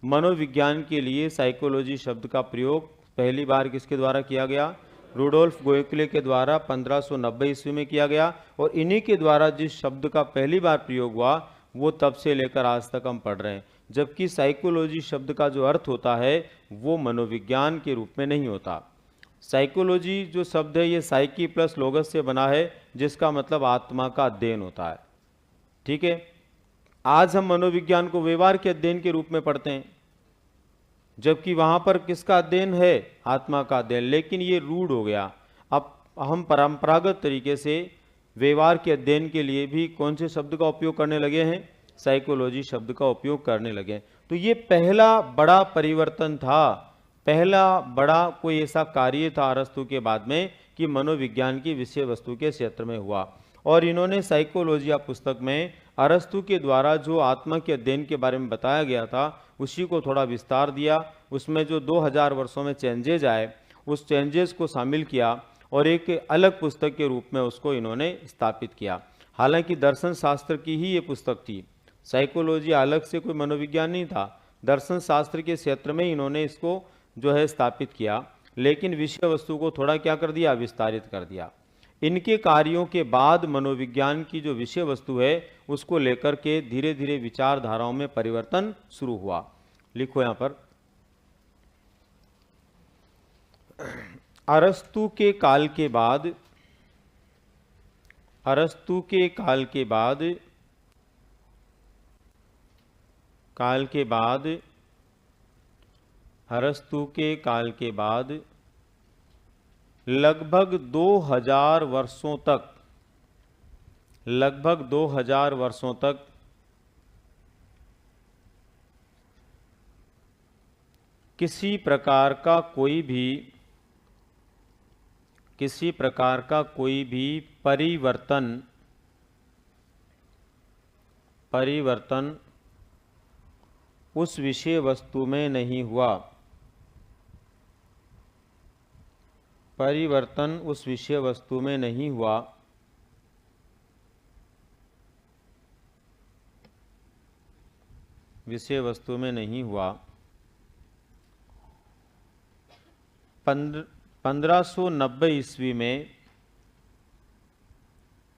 मनोविज्ञान के लिए साइकोलॉजी शब्द का प्रयोग पहली बार किसके द्वारा किया गया? रुडोल्फ गोइक्ले के द्वारा 1590 ईस्वी में किया गया। और इन्हीं के द्वारा जिस शब्द का पहली बार प्रयोग हुआ वो तब से लेकर आज तक हम पढ़ रहे हैं। जबकि साइकोलॉजी शब्द का जो अर्थ होता है वो मनोविज्ञान के रूप में नहीं होता। साइकोलॉजी जो शब्द है ये साइकी प्लस लोगस से बना है, जिसका मतलब आत्मा का अध्ययन होता है। ठीक है, आज हम मनोविज्ञान को व्यवहार के अध्ययन के रूप में पढ़ते हैं, जबकि वहां पर किसका अध्ययन है? आत्मा का अध्ययन। लेकिन ये रूढ़ हो गया। अब हम परंपरागत तरीके से व्यवहार के अध्ययन के लिए भी कौन से शब्द का उपयोग करने लगे हैं? साइकोलॉजी शब्द का उपयोग करने लगे। तो ये पहला बड़ा परिवर्तन था, पहला बड़ा कोई ऐसा कार्य था अरस्तु के बाद में कि मनोविज्ञान की विषय वस्तु के क्षेत्र में हुआ। और इन्होंने साइकोलॉजिया पुस्तक में अरस्तु के द्वारा जो आत्मा के अध्ययन के बारे में बताया गया था उसी को थोड़ा विस्तार दिया, उसमें जो 2000 वर्षों में चेंजेज आए उस चेंजेस को शामिल किया और एक अलग पुस्तक के रूप में उसको इन्होंने स्थापित किया। हालांकि दर्शन शास्त्र की ही ये पुस्तक थी, साइकोलॉजी अलग से कोई मनोविज्ञान नहीं था, दर्शन शास्त्र के क्षेत्र में इन्होंने इसको जो है स्थापित किया, लेकिन विषय वस्तु को थोड़ा क्या कर दिया, विस्तारित कर दिया। इनके कार्यों के बाद मनोविज्ञान की जो विषय वस्तु है उसको लेकर के धीरे धीरे विचारधाराओं में परिवर्तन शुरू हुआ। लिखो यहाँ पर, अरस्तु के काल के बाद, अरस्तु के काल के बाद, अरस्तु के काल के बाद लगभग 2000 वर्षों तक, लगभग 2000 वर्षों तक किसी प्रकार का कोई भी परिवर्तन उस विषय वस्तु में नहीं हुआ, परिवर्तन उस विषय वस्तु में नहीं हुआ, विषय वस्तु में नहीं हुआ। 1590 ईस्वी में,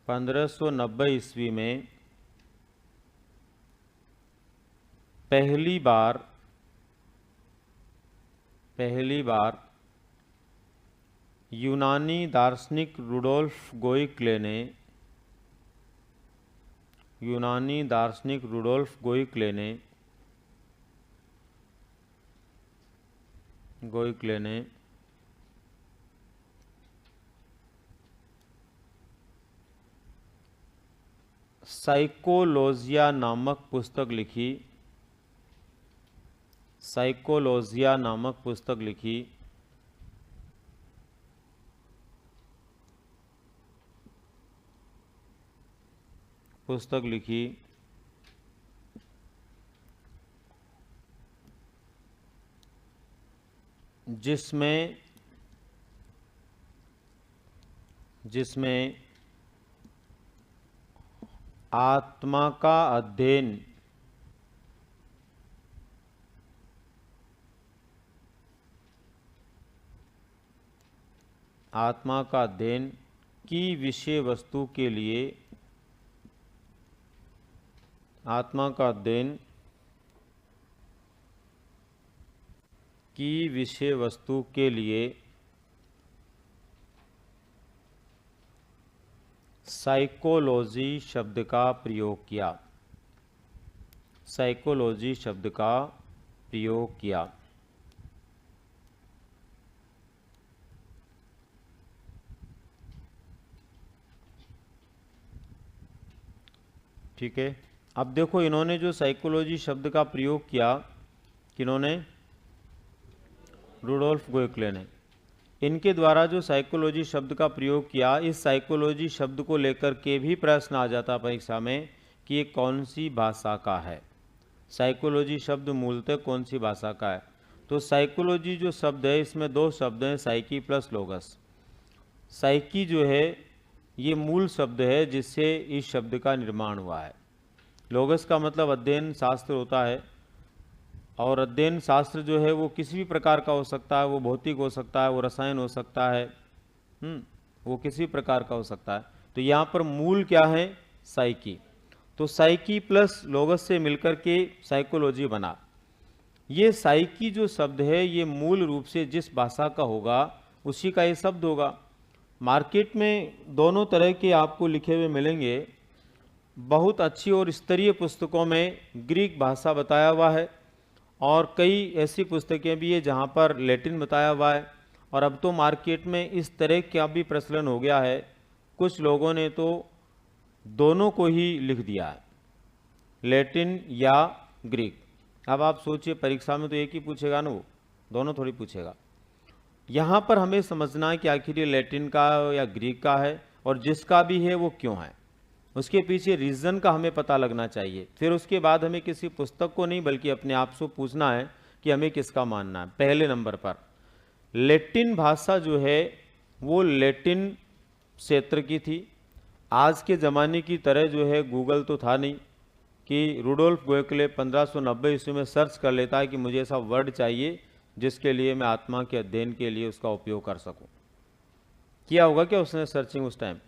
1590 ईस्वी में पहली बार यूनानी दार्शनिक रुडोल्फ गोइक्ले ने, यूनानी दार्शनिक रुडोल्फ गोइक्ले ने साइकोलॉजिया नामक पुस्तक लिखी, साइकोलॉजिया नामक पुस्तक लिखी। पुस्तक लिखी जिसमें आत्मा का अध्ययन, आत्मा का अध्ययन की विषय वस्तु के लिए, आत्मा का अध्ययन की विषय वस्तु के लिए साइकोलॉजी शब्द का प्रयोग किया, साइकोलॉजी शब्द का प्रयोग किया। ठीक है, अब देखो इन्होंने जो साइकोलॉजी शब्द का प्रयोग किया, किन्होंने, रुडोल्फ गोइक्ले ने, इनके द्वारा जो साइकोलॉजी शब्द का प्रयोग किया, इस साइकोलॉजी शब्द को लेकर के भी प्रश्न आ जाता परीक्षा में कि ये कौन सी भाषा का है, साइकोलॉजी शब्द मूलतः कौन सी भाषा का है। तो साइकोलॉजी जो शब्द है इसमें दो शब्द हैं, साइकी प्लस लोगस। साइकी जो है ये मूल शब्द है जिससे इस शब्द का निर्माण हुआ है। लोगस का मतलब अध्ययन शास्त्र होता है, और अध्ययन शास्त्र जो है वो किसी भी प्रकार का हो सकता है, वो भौतिक हो सकता है, वो रसायन हो सकता है, वो किसी प्रकार का हो सकता है। तो यहाँ पर मूल क्या है, साइकी। तो साइकी प्लस लोगस से मिलकर के साइकोलॉजी बना। ये साइकी जो शब्द है ये मूल रूप से जिस भाषा का होगा उसी का ये शब्द होगा। मार्केट में दोनों तरह के आपको लिखे हुए मिलेंगे। बहुत अच्छी और स्तरीय पुस्तकों में ग्रीक भाषा बताया हुआ है, और कई ऐसी पुस्तकें भी है जहाँ पर लैटिन बताया हुआ है। और अब तो मार्केट में इस तरह का भी प्रचलन हो गया है, कुछ लोगों ने तो दोनों को ही लिख दिया है, लैटिन या ग्रीक। अब आप सोचिए परीक्षा में तो एक ही पूछेगा ना, वो दोनों थोड़ी पूछेगा। यहाँ पर हमें समझना है कि आखिर ये लैटिन का या ग्रीक का है, और जिसका भी है वो क्यों है। उसके पीछे रीज़न का हमें पता लगना चाहिए। फिर उसके बाद हमें किसी पुस्तक को नहीं बल्कि अपने आप से पूछना है कि हमें किसका मानना है। पहले नंबर पर लैटिन भाषा जो है वो लैटिन क्षेत्र की थी। आज के ज़माने की तरह जो है गूगल तो था नहीं कि रुडोल्फ गोखले 1590 ईस्वी में सर्च कर लेता है कि मुझे ऐसा वर्ड चाहिए जिसके लिए मैं आत्मा के अध्ययन के लिए उसका उपयोग कर सकूं। किया होगा क्या उसने सर्चिंग उस टाइम?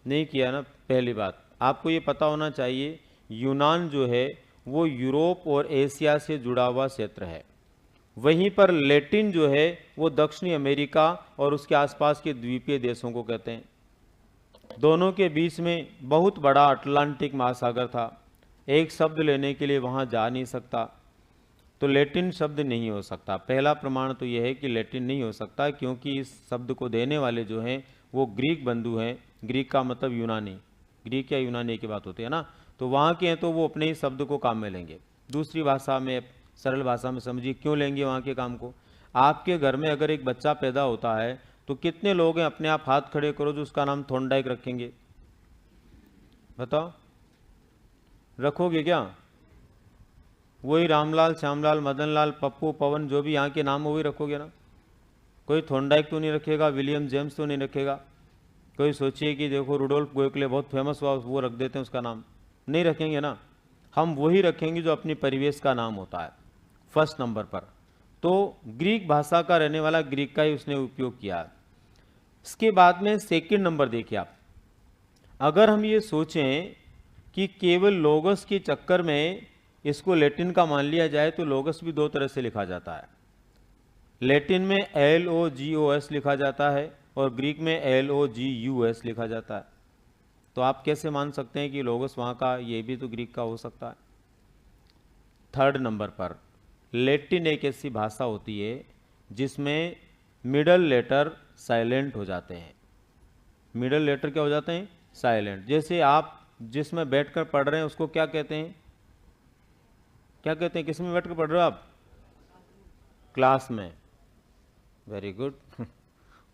नहीं किया ना। पहली बात आपको ये पता होना चाहिए, यूनान जो है वो यूरोप और एशिया से जुड़ा हुआ क्षेत्र है। वहीं पर लैटिन जो है वो दक्षिणी अमेरिका और उसके आसपास के द्वीपीय देशों को कहते हैं। दोनों के बीच में बहुत बड़ा अटलांटिक महासागर था। एक शब्द लेने के लिए वहाँ जा नहीं सकता, तो लैटिन शब्द नहीं हो सकता। पहला प्रमाण तो यह है कि लैटिन नहीं हो सकता, क्योंकि इस शब्द को देने वाले जो हैं वो ग्रीक बंधु हैं। ग्रीक का मतलब यूनानी, ग्रीक या यूनानी की बात होती है ना, तो वहाँ के हैं तो वो अपने ही शब्द को काम में लेंगे। दूसरी भाषा में, सरल भाषा में समझिए, क्यों लेंगे वहाँ के काम को? आपके घर में अगर एक बच्चा पैदा होता है तो कितने लोग हैं, अपने आप हाथ खड़े करो, जो उसका नाम थोंडाइक रखेंगे? बताओ, रखोगे क्या? वही रामलाल, श्यामलाल, मदनलाल, पप्पू, पवन, जो भी यहाँ के नाम वही रखोगे ना। कोई थोंडाइक तो नहीं रखेगा, विलियम जेम्स तो नहीं रखेगा। कोई सोचिए कि देखो रुडोल्फ गोखले बहुत फेमस हुआ, वो रख देते हैं उसका नाम, नहीं रखेंगे ना। हम वही रखेंगे जो अपनी परिवेश का नाम होता है फर्स्ट नंबर पर। तो ग्रीक भाषा का रहने वाला ग्रीक का ही उसने उपयोग किया। इसके बाद में सेकंड नंबर देखिए आप, अगर हम ये सोचें कि केवल लोगस के चक्कर में इसको लैटिन का मान लिया जाए तो लोगस भी दो तरह से लिखा जाता है। लैटिन में LOGOS लिखा जाता है और ग्रीक में LOGUS लिखा जाता है। तो आप कैसे मान सकते हैं कि लोगस वहाँ का, ये भी तो ग्रीक का हो सकता है। थर्ड नंबर पर लैटिन एक ऐसी भाषा होती है जिसमें मिडल लेटर साइलेंट हो जाते हैं। मिडल लेटर क्या हो जाते हैं? साइलेंट। जैसे आप जिसमें बैठकर पढ़ रहे हैं उसको क्या कहते हैं? क्या कहते हैं? किस में बैठकर पढ़ रहे हो आप? क्लास में। वेरी गुड,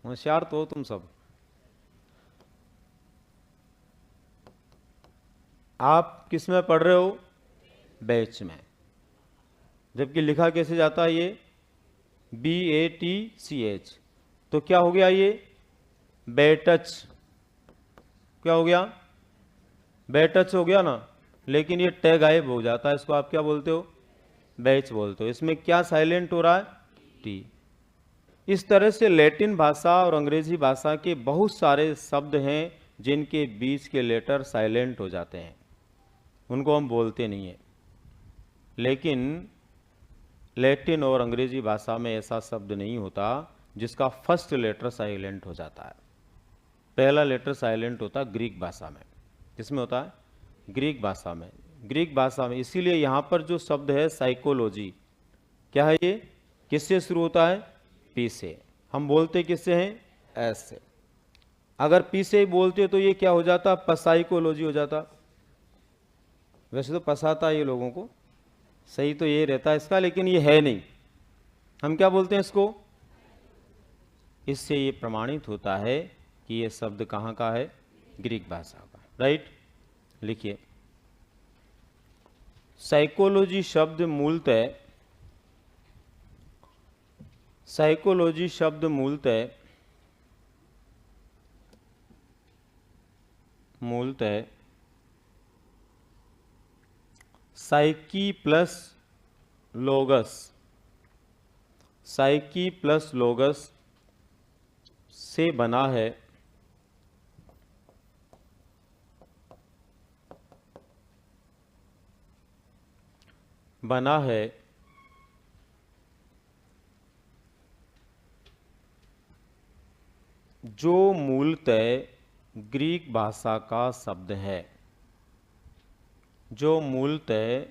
होशियार तो हो तुम सब। आप किस में पढ़ रहे हो? बैच में। जबकि लिखा कैसे जाता है ये? BATCH। तो क्या हो गया ये? बैटच। क्या हो गया? बैटच हो गया ना। लेकिन ये टै गायब हो जाता है, इसको आप क्या बोलते हो? बैच बोलते हो। इसमें क्या साइलेंट हो रहा है? टी। इस तरह से लैटिन भाषा और अंग्रेजी भाषा के बहुत सारे शब्द हैं जिनके बीच के लेटर साइलेंट हो जाते हैं, उनको हम बोलते नहीं हैं। लेकिन लैटिन और अंग्रेजी भाषा में ऐसा शब्द नहीं होता जिसका फर्स्ट लेटर साइलेंट हो जाता है। पहला लेटर साइलेंट होता है ग्रीक भाषा में। किसमें होता है? ग्रीक भाषा में। ग्रीक भाषा में इसीलिए यहाँ पर जो शब्द है साइकोलॉजी, क्या है ये? किससे शुरू होता है? पी से। हम बोलते किससे हैं? एस से। अगर पी से ही बोलते तो ये क्या हो जाता? पसाइकोलॉजी हो जाता। वैसे तो पसाता है ये लोगों को, सही तो ये रहता है इसका, लेकिन ये है नहीं। हम क्या बोलते हैं इसको? इससे ये प्रमाणित होता है कि ये शब्द कहाँ का है? ग्रीक भाषा का। राइट, लिखिए। साइकोलॉजी शब्द मूलतः, साइकोलॉजी शब्द मूलतः साइकी प्लस लोगस, साइकी प्लस लोगस से बना है। बना है जो मूलतः ग्रीक भाषा का शब्द है। जो मूलतः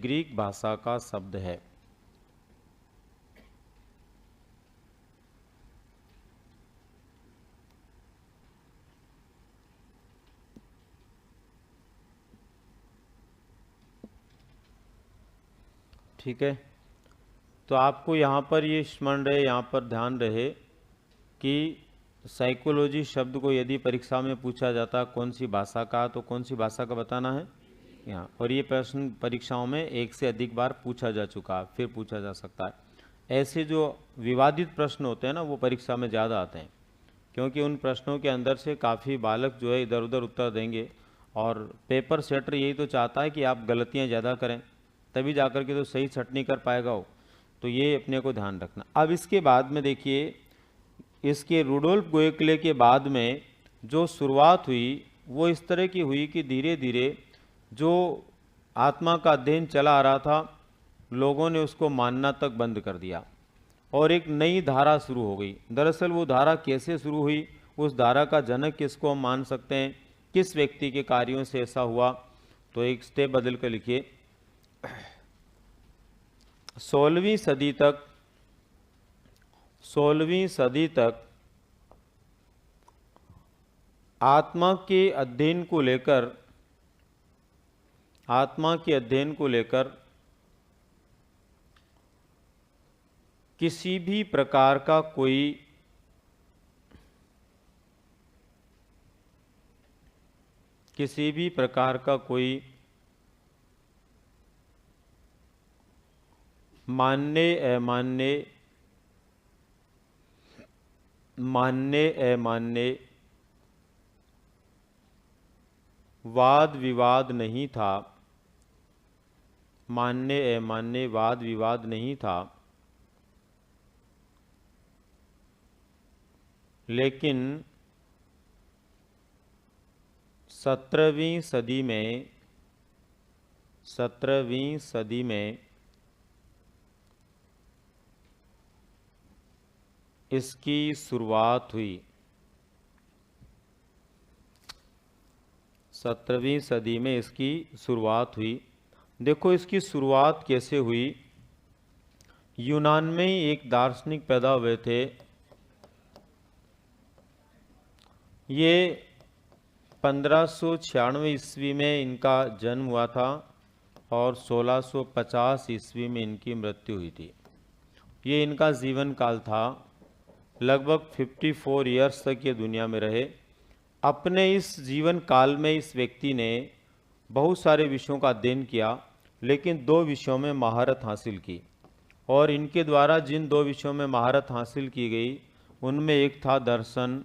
ग्रीक भाषा का शब्द है। ठीक है, तो आपको यहाँ पर ये स्मरण रहे, यहाँ पर ध्यान रहे कि साइकोलॉजी शब्द को यदि परीक्षा में पूछा जाता कौन सी भाषा का, तो कौन सी भाषा का बताना है यहाँ। और ये प्रश्न परीक्षाओं में एक से अधिक बार पूछा जा चुका है, फिर पूछा जा सकता है। ऐसे जो विवादित प्रश्न होते हैं ना, वो परीक्षा में ज़्यादा आते हैं, क्योंकि उन प्रश्नों के अंदर से काफ़ी बालक जो है इधर उधर उत्तर देंगे, और पेपर सेटर यही तो चाहता है कि आप गलतियाँ ज़्यादा करें, तभी जाकर के तो सही छट नहीं कर पाएगा वो। तो ये अपने को ध्यान रखना। अब इसके बाद में देखिए, इसके रुडोल्फ गोएकले के बाद में जो शुरुआत हुई वो इस तरह की हुई कि धीरे धीरे जो आत्मा का अध्ययन चला आ रहा था, लोगों ने उसको मानना तक बंद कर दिया और एक नई धारा शुरू हो गई। दरअसल वो धारा कैसे शुरू हुई, उस धारा का जनक किसको हम मान सकते हैं, किस व्यक्ति के कार्यों से ऐसा हुआ, तो एक स्टेप बदल कर लिखिए। 16वीं सदी तक आत्मा के अध्ययन को लेकर किसी भी प्रकार का कोई मानने अमानने वाद विवाद नहीं था, मानने अमानने वाद विवाद नहीं था, लेकिन 17वीं सदी में इसकी शुरुआत हुई। 17वीं सदी में इसकी शुरुआत हुई। देखो इसकी शुरुआत कैसे हुई। यूनान में ही एक दार्शनिक पैदा हुए थे, ये 1596 ईस्वी में इनका जन्म हुआ था और 1650 ईस्वी में इनकी मृत्यु हुई थी। ये इनका जीवन काल था। लगभग 54 ईयर्स तक ये दुनिया में रहे। अपने इस जीवन काल में इस व्यक्ति ने बहुत सारे विषयों का अध्ययन किया, लेकिन 2 विषयों में महारत हासिल की। और इनके द्वारा जिन 2 विषयों में महारत हासिल की गई, उनमें एक था दर्शन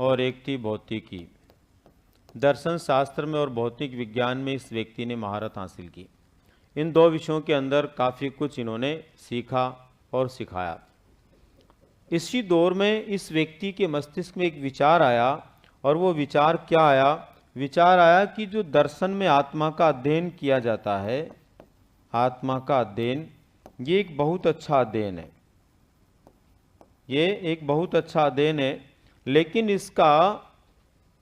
और एक थी भौतिकी। दर्शन शास्त्र में और भौतिक विज्ञान में इस व्यक्ति ने महारत हासिल की। इन 2 विषयों के अंदर काफ़ी कुछ इन्होंने सीखा और सिखाया। इसी दौर में इस व्यक्ति के मस्तिष्क में एक विचार आया, और वो विचार क्या आया? विचार आया कि जो दर्शन में आत्मा का अध्ययन किया जाता है, आत्मा का अध्ययन, ये एक बहुत अच्छा अध्ययन है, ये एक बहुत अच्छा अध्ययन है, लेकिन इसका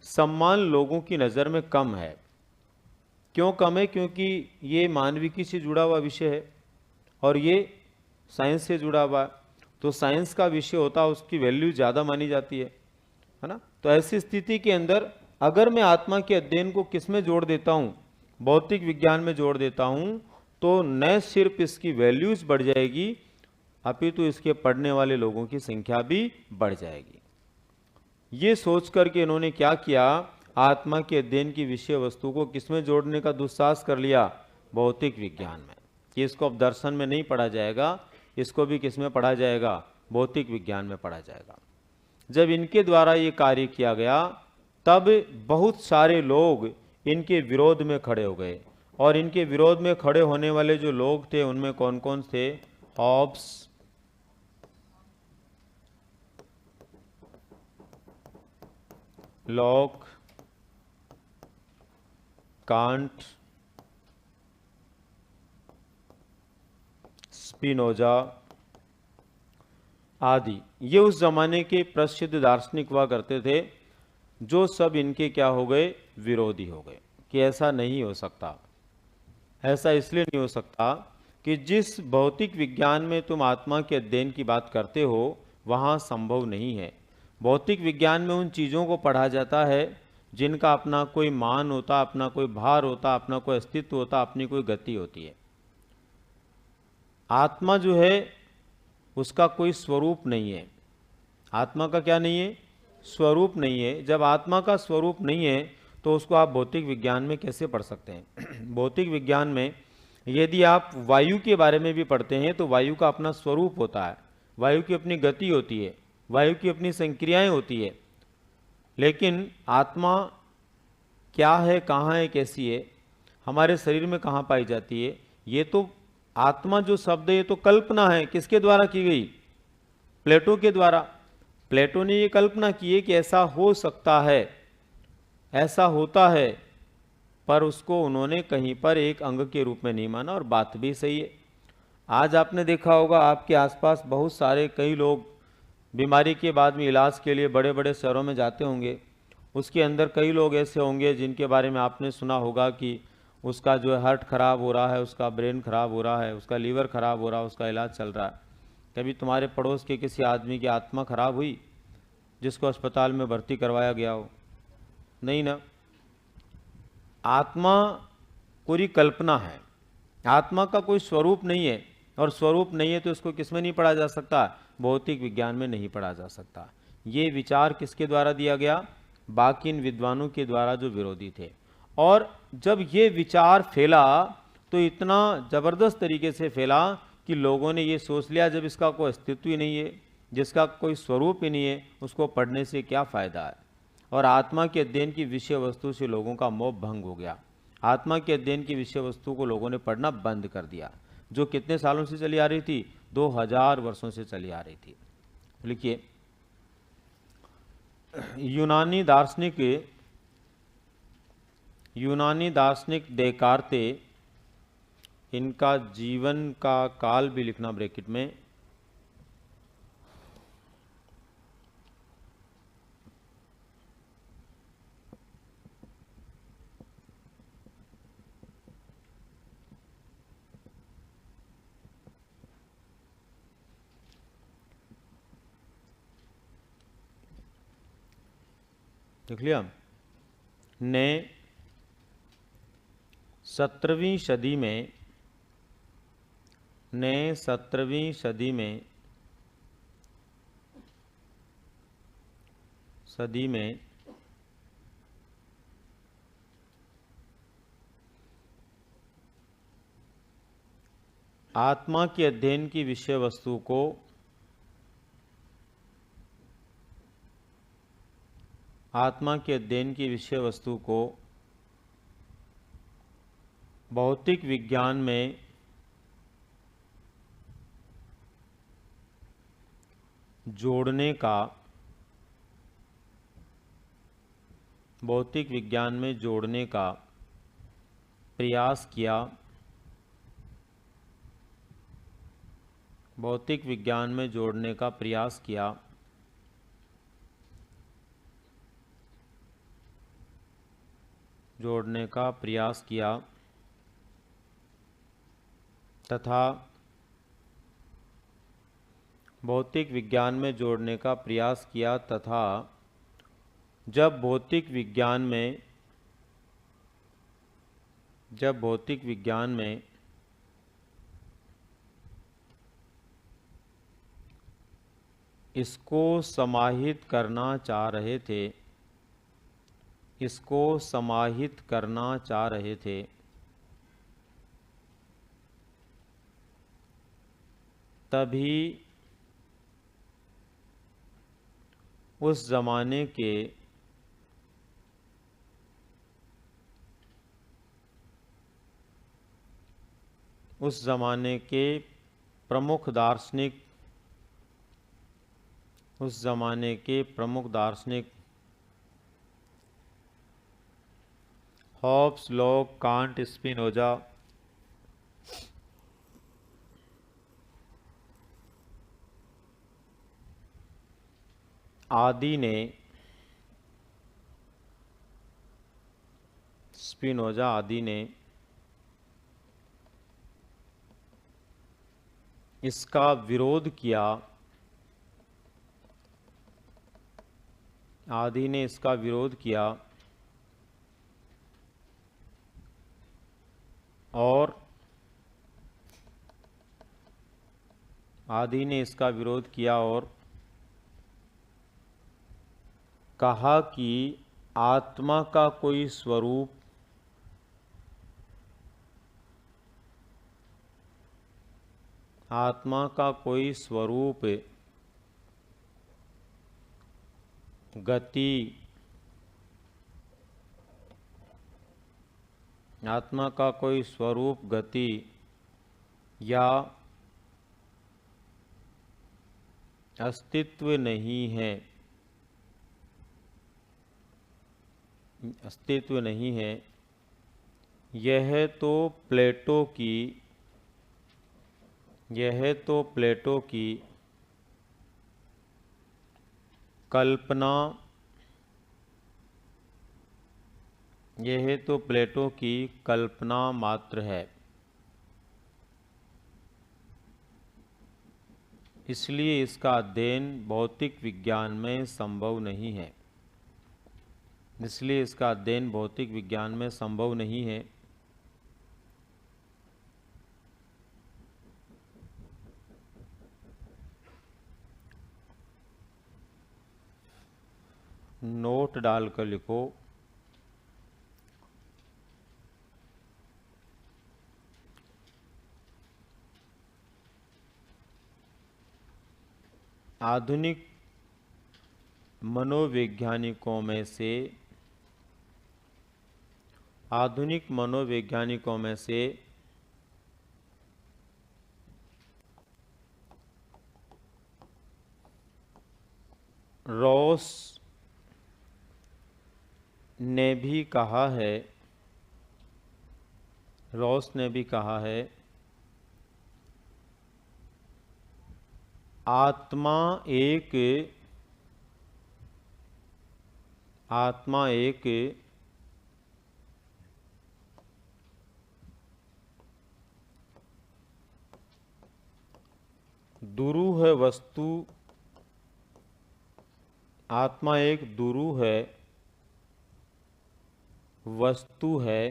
सम्मान लोगों की नज़र में कम है। क्यों कम है? क्योंकि ये मानविकी से जुड़ा हुआ विषय है और ये साइंस से जुड़ा हुआ है। तो साइंस का विषय होता है, उसकी वैल्यू ज़्यादा मानी जाती है ना। तो ऐसी स्थिति के अंदर अगर मैं आत्मा के अध्ययन को किस में जोड़ देता हूँ, भौतिक विज्ञान में जोड़ देता हूँ, तो न सिर्फ इसकी वैल्यूज बढ़ जाएगी, अपितु इसके पढ़ने वाले लोगों की संख्या भी बढ़ जाएगी। ये सोच करके इन्होंने क्या किया, आत्मा के अध्ययन की विषय वस्तु को किसमें जोड़ने का दुस्साहस कर लिया? भौतिक विज्ञान में। कि इसको अब दर्शन में नहीं पढ़ा जाएगा, इसको भी किसमें पढ़ा जाएगा? भौतिक विज्ञान में पढ़ा जाएगा। जब इनके द्वारा ये कार्य किया गया, तब बहुत सारे लोग इनके विरोध में खड़े हो गए। और इनके विरोध में खड़े होने वाले जो लोग थे, उनमें कौन कौन थे? हॉब्स, लॉक, कांट, स्पिनोजा आदि। ये उस जमाने के प्रसिद्ध दार्शनिक हुआ करते थे, जो सब इनके क्या हो गए? विरोधी हो गए। कि ऐसा नहीं हो सकता। ऐसा इसलिए नहीं हो सकता कि जिस भौतिक विज्ञान में तुम आत्मा के अध्ययन की बात करते हो, वहाँ संभव नहीं है। भौतिक विज्ञान में उन चीज़ों को पढ़ा जाता है जिनका अपना कोई मान होता, अपना कोई भार होता, अपना कोई अस्तित्व होता, अपनी कोई गति होती है। आत्मा जो है उसका कोई स्वरूप नहीं है। आत्मा का क्या नहीं है? स्वरूप नहीं है। जब आत्मा का स्वरूप नहीं है तो उसको आप भौतिक विज्ञान में कैसे पढ़ सकते हैं? भौतिक विज्ञान में यदि आप वायु के बारे में भी पढ़ते हैं तो वायु का अपना स्वरूप होता है, वायु की अपनी गति होती है, वायु की अपनी संक्रियाएं होती है। लेकिन आत्मा क्या है, कहाँ है, कैसी है, हमारे शरीर में कहाँ पाई जाती है, ये तो आत्मा जो शब्द है ये तो कल्पना है। किसके द्वारा की गई? प्लेटो के द्वारा। प्लेटो ने ये कल्पना की है कि ऐसा हो सकता है, ऐसा होता है, पर उसको उन्होंने कहीं पर एक अंग के रूप में नहीं माना, और बात भी सही है। आज आपने देखा होगा आपके आसपास बहुत सारे कई लोग बीमारी के बाद में इलाज के लिए बड़े बड़े शहरों में जाते होंगे। उसके अंदर कई लोग ऐसे होंगे जिनके बारे में आपने सुना होगा कि उसका जो है हार्ट खराब हो रहा है, उसका ब्रेन खराब हो रहा है, उसका लीवर खराब हो रहा है, उसका इलाज चल रहा है। कभी तुम्हारे पड़ोस के किसी आदमी की आत्मा खराब हुई जिसको अस्पताल में भर्ती करवाया गया हो? नहीं ना। आत्मा पूरी कल्पना है, आत्मा का कोई स्वरूप नहीं है, और स्वरूप नहीं है तो इसको किस में नहीं पढ़ा जा सकता? भौतिक विज्ञान में नहीं पढ़ा जा सकता। ये विचार किसके द्वारा दिया गया? बाकी इन विद्वानों के द्वारा जो विरोधी थे। और जब ये विचार फैला तो इतना ज़बरदस्त तरीके से फैला कि लोगों ने ये सोच लिया जब इसका कोई अस्तित्व ही नहीं है, जिसका कोई स्वरूप ही नहीं है, उसको पढ़ने से क्या फ़ायदा है। और आत्मा के अध्ययन की विषय वस्तु से लोगों का मोह भंग हो गया। आत्मा के अध्ययन की विषय वस्तु को लोगों ने पढ़ना बंद कर दिया, जो कितने सालों से चली आ रही थी? 2000 वर्षों से चली आ रही थी। लिखिए, यूनानी दार्शनिक देकार्ते, इनका जीवन का काल भी लिखना ब्रैकेट में, देख लिया, ने 17वीं सदी में, ने 17वीं सदी में आत्मा के अध्ययन की विषय वस्तु को भौतिक विज्ञान में जोड़ने का प्रयास किया। भौतिक विज्ञान में जोड़ने का प्रयास किया तथा भौतिक विज्ञान में जोड़ने का प्रयास किया तथा जब भौतिक विज्ञान में इसको समाहित करना चाह रहे थे तभी उस ज़माने के प्रमुख दार्शनिक हॉब्स, लॉक, कांट, स्पिनोजा आदि ने इसका विरोध किया और आदि ने इसका विरोध किया और कहा कि आत्मा का कोई स्वरूप गति आत्मा का कोई स्वरूप गति या अस्तित्व नहीं है, यह तो प्लेटो की कल्पना मात्र है। इसलिए इसका अध्ययन भौतिक विज्ञान में संभव नहीं है। नोट डालकर लिखो, आधुनिक मनोवैज्ञानिकों में से रॉस ने भी कहा है आत्मा एक दुरूह वस्तु है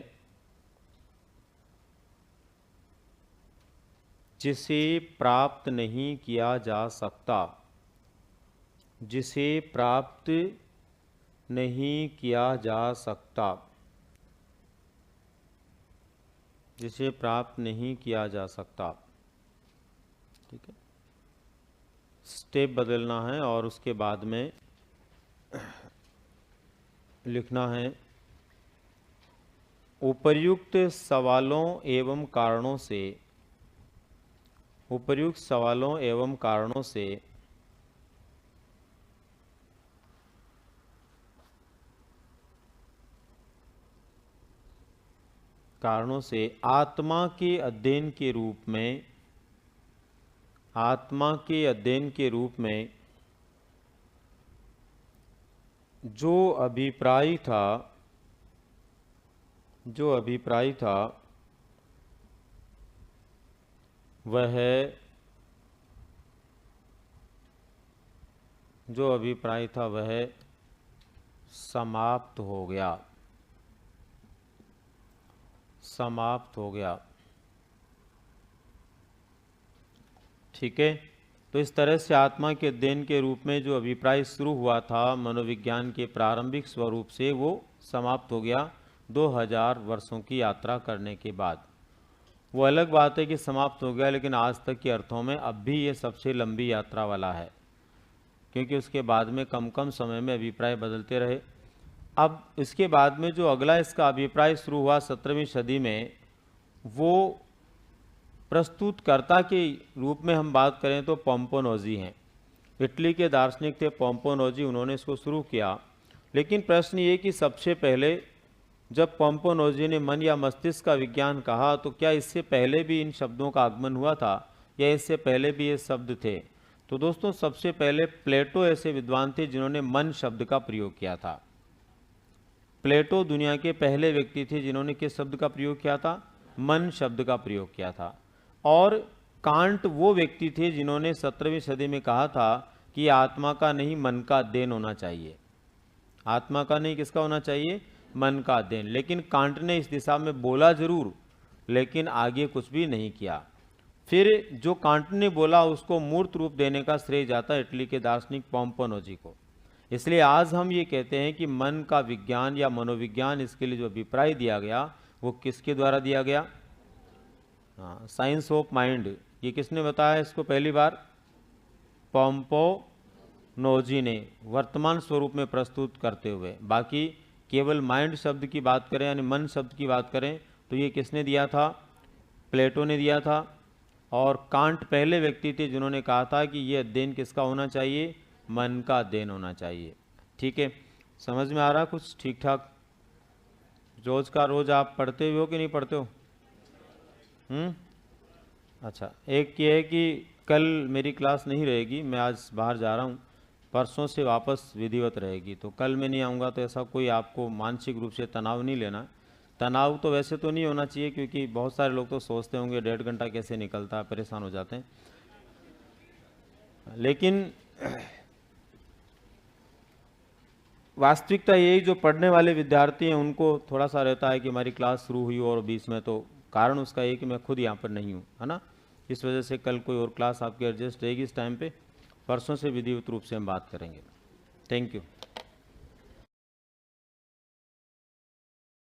जिसे प्राप्त नहीं किया जा सकता, ठीक है। स्टेप बदलना है और उसके बाद में लिखना है उपर्युक्त सवालों एवं कारणों से आत्मा के अध्ययन के रूप में जो अभिप्राय था वह समाप्त हो गया। ठीक है। तो इस तरह से आत्मा के अध्ययन के रूप में जो अभिप्राय शुरू हुआ था मनोविज्ञान के प्रारंभिक स्वरूप से, वो समाप्त हो गया 2000 वर्षों की यात्रा करने के बाद। वो अलग बात है कि समाप्त हो गया, लेकिन आज तक के अर्थों में अब भी ये सबसे लंबी यात्रा वाला है, क्योंकि उसके बाद में कम समय में अभिप्राय बदलते रहे। अब इसके बाद में जो अगला इसका अभिप्राय शुरू हुआ 17वीं सदी में, वो प्रस्तुतकर्ता के रूप में हम बात करें तो पोम्पोनोजी हैं। इटली के दार्शनिक थे पोम्पोनोजी, उन्होंने इसको शुरू किया। लेकिन प्रश्न ये कि सबसे पहले जब पोम्पोनोजी ने मन या मस्तिष्क का विज्ञान कहा, तो क्या इससे पहले भी इन शब्दों का आगमन हुआ था या इससे पहले भी ये शब्द थे? तो दोस्तों, सबसे पहले प्लेटो ऐसे विद्वान थे जिन्होंने मन शब्द का प्रयोग किया था। प्लेटो दुनिया के पहले व्यक्ति थे जिन्होंने किस शब्द का प्रयोग किया था? मन शब्द का प्रयोग किया था। और कांट वो व्यक्ति थे जिन्होंने 17वीं सदी में कहा था कि आत्मा का नहीं मन का अध्ययन होना चाहिए। आत्मा का नहीं, किसका होना चाहिए? मन का अध्ययन। लेकिन कांट ने इस दिशा में बोला जरूर, लेकिन आगे कुछ भी नहीं किया। फिर जो कांट ने बोला उसको मूर्त रूप देने का श्रेय जाता है इटली के दार्शनिक पोम्पोनोजी को। इसलिए आज हम ये कहते हैं कि मन का विज्ञान या मनोविज्ञान, इसके लिए जो अभिप्राय दिया गया वो किसके द्वारा दिया गया? हाँ, साइंस ऑफ माइंड। ये किसने बताया इसको पहली बार? पोम्पोनोजी ने, वर्तमान स्वरूप में प्रस्तुत करते हुए। बाकी केवल माइंड शब्द की बात करें यानी मन शब्द की बात करें तो ये किसने दिया था? प्लेटो ने दिया था। और कांट पहले व्यक्ति थे जिन्होंने कहा था कि ये अध्ययन किसका होना चाहिए? मन का अध्ययन होना चाहिए। ठीक है, समझ में आ रहा कुछ ठीक ठाक? रोज का रोज आप पढ़ते हो कि नहीं पढ़ते हो? अच्छा, एक ये है कि कल मेरी क्लास नहीं रहेगी, मैं आज बाहर जा रहा हूँ, परसों से वापस विधिवत रहेगी, तो कल मैं नहीं आऊँगा। तो ऐसा कोई आपको मानसिक रूप से तनाव नहीं लेना। तनाव तो वैसे तो नहीं होना चाहिए, क्योंकि बहुत सारे लोग तो सोचते होंगे 1.5 घंटा कैसे निकलता है, परेशान हो जाते हैं। लेकिन वास्तविकता यही, जो पढ़ने वाले विद्यार्थी हैं उनको थोड़ा सा रहता है कि हमारी क्लास शुरू हुई और बीच में, तो कारण उसका ये कि मैं खुद यहाँ पर नहीं हूँ, है ना। इस वजह से कल कोई और क्लास आपकी एडजस्ट रहेगी इस टाइम पे। परसों से विधिवत रूप से हम बात करेंगे। Thank you.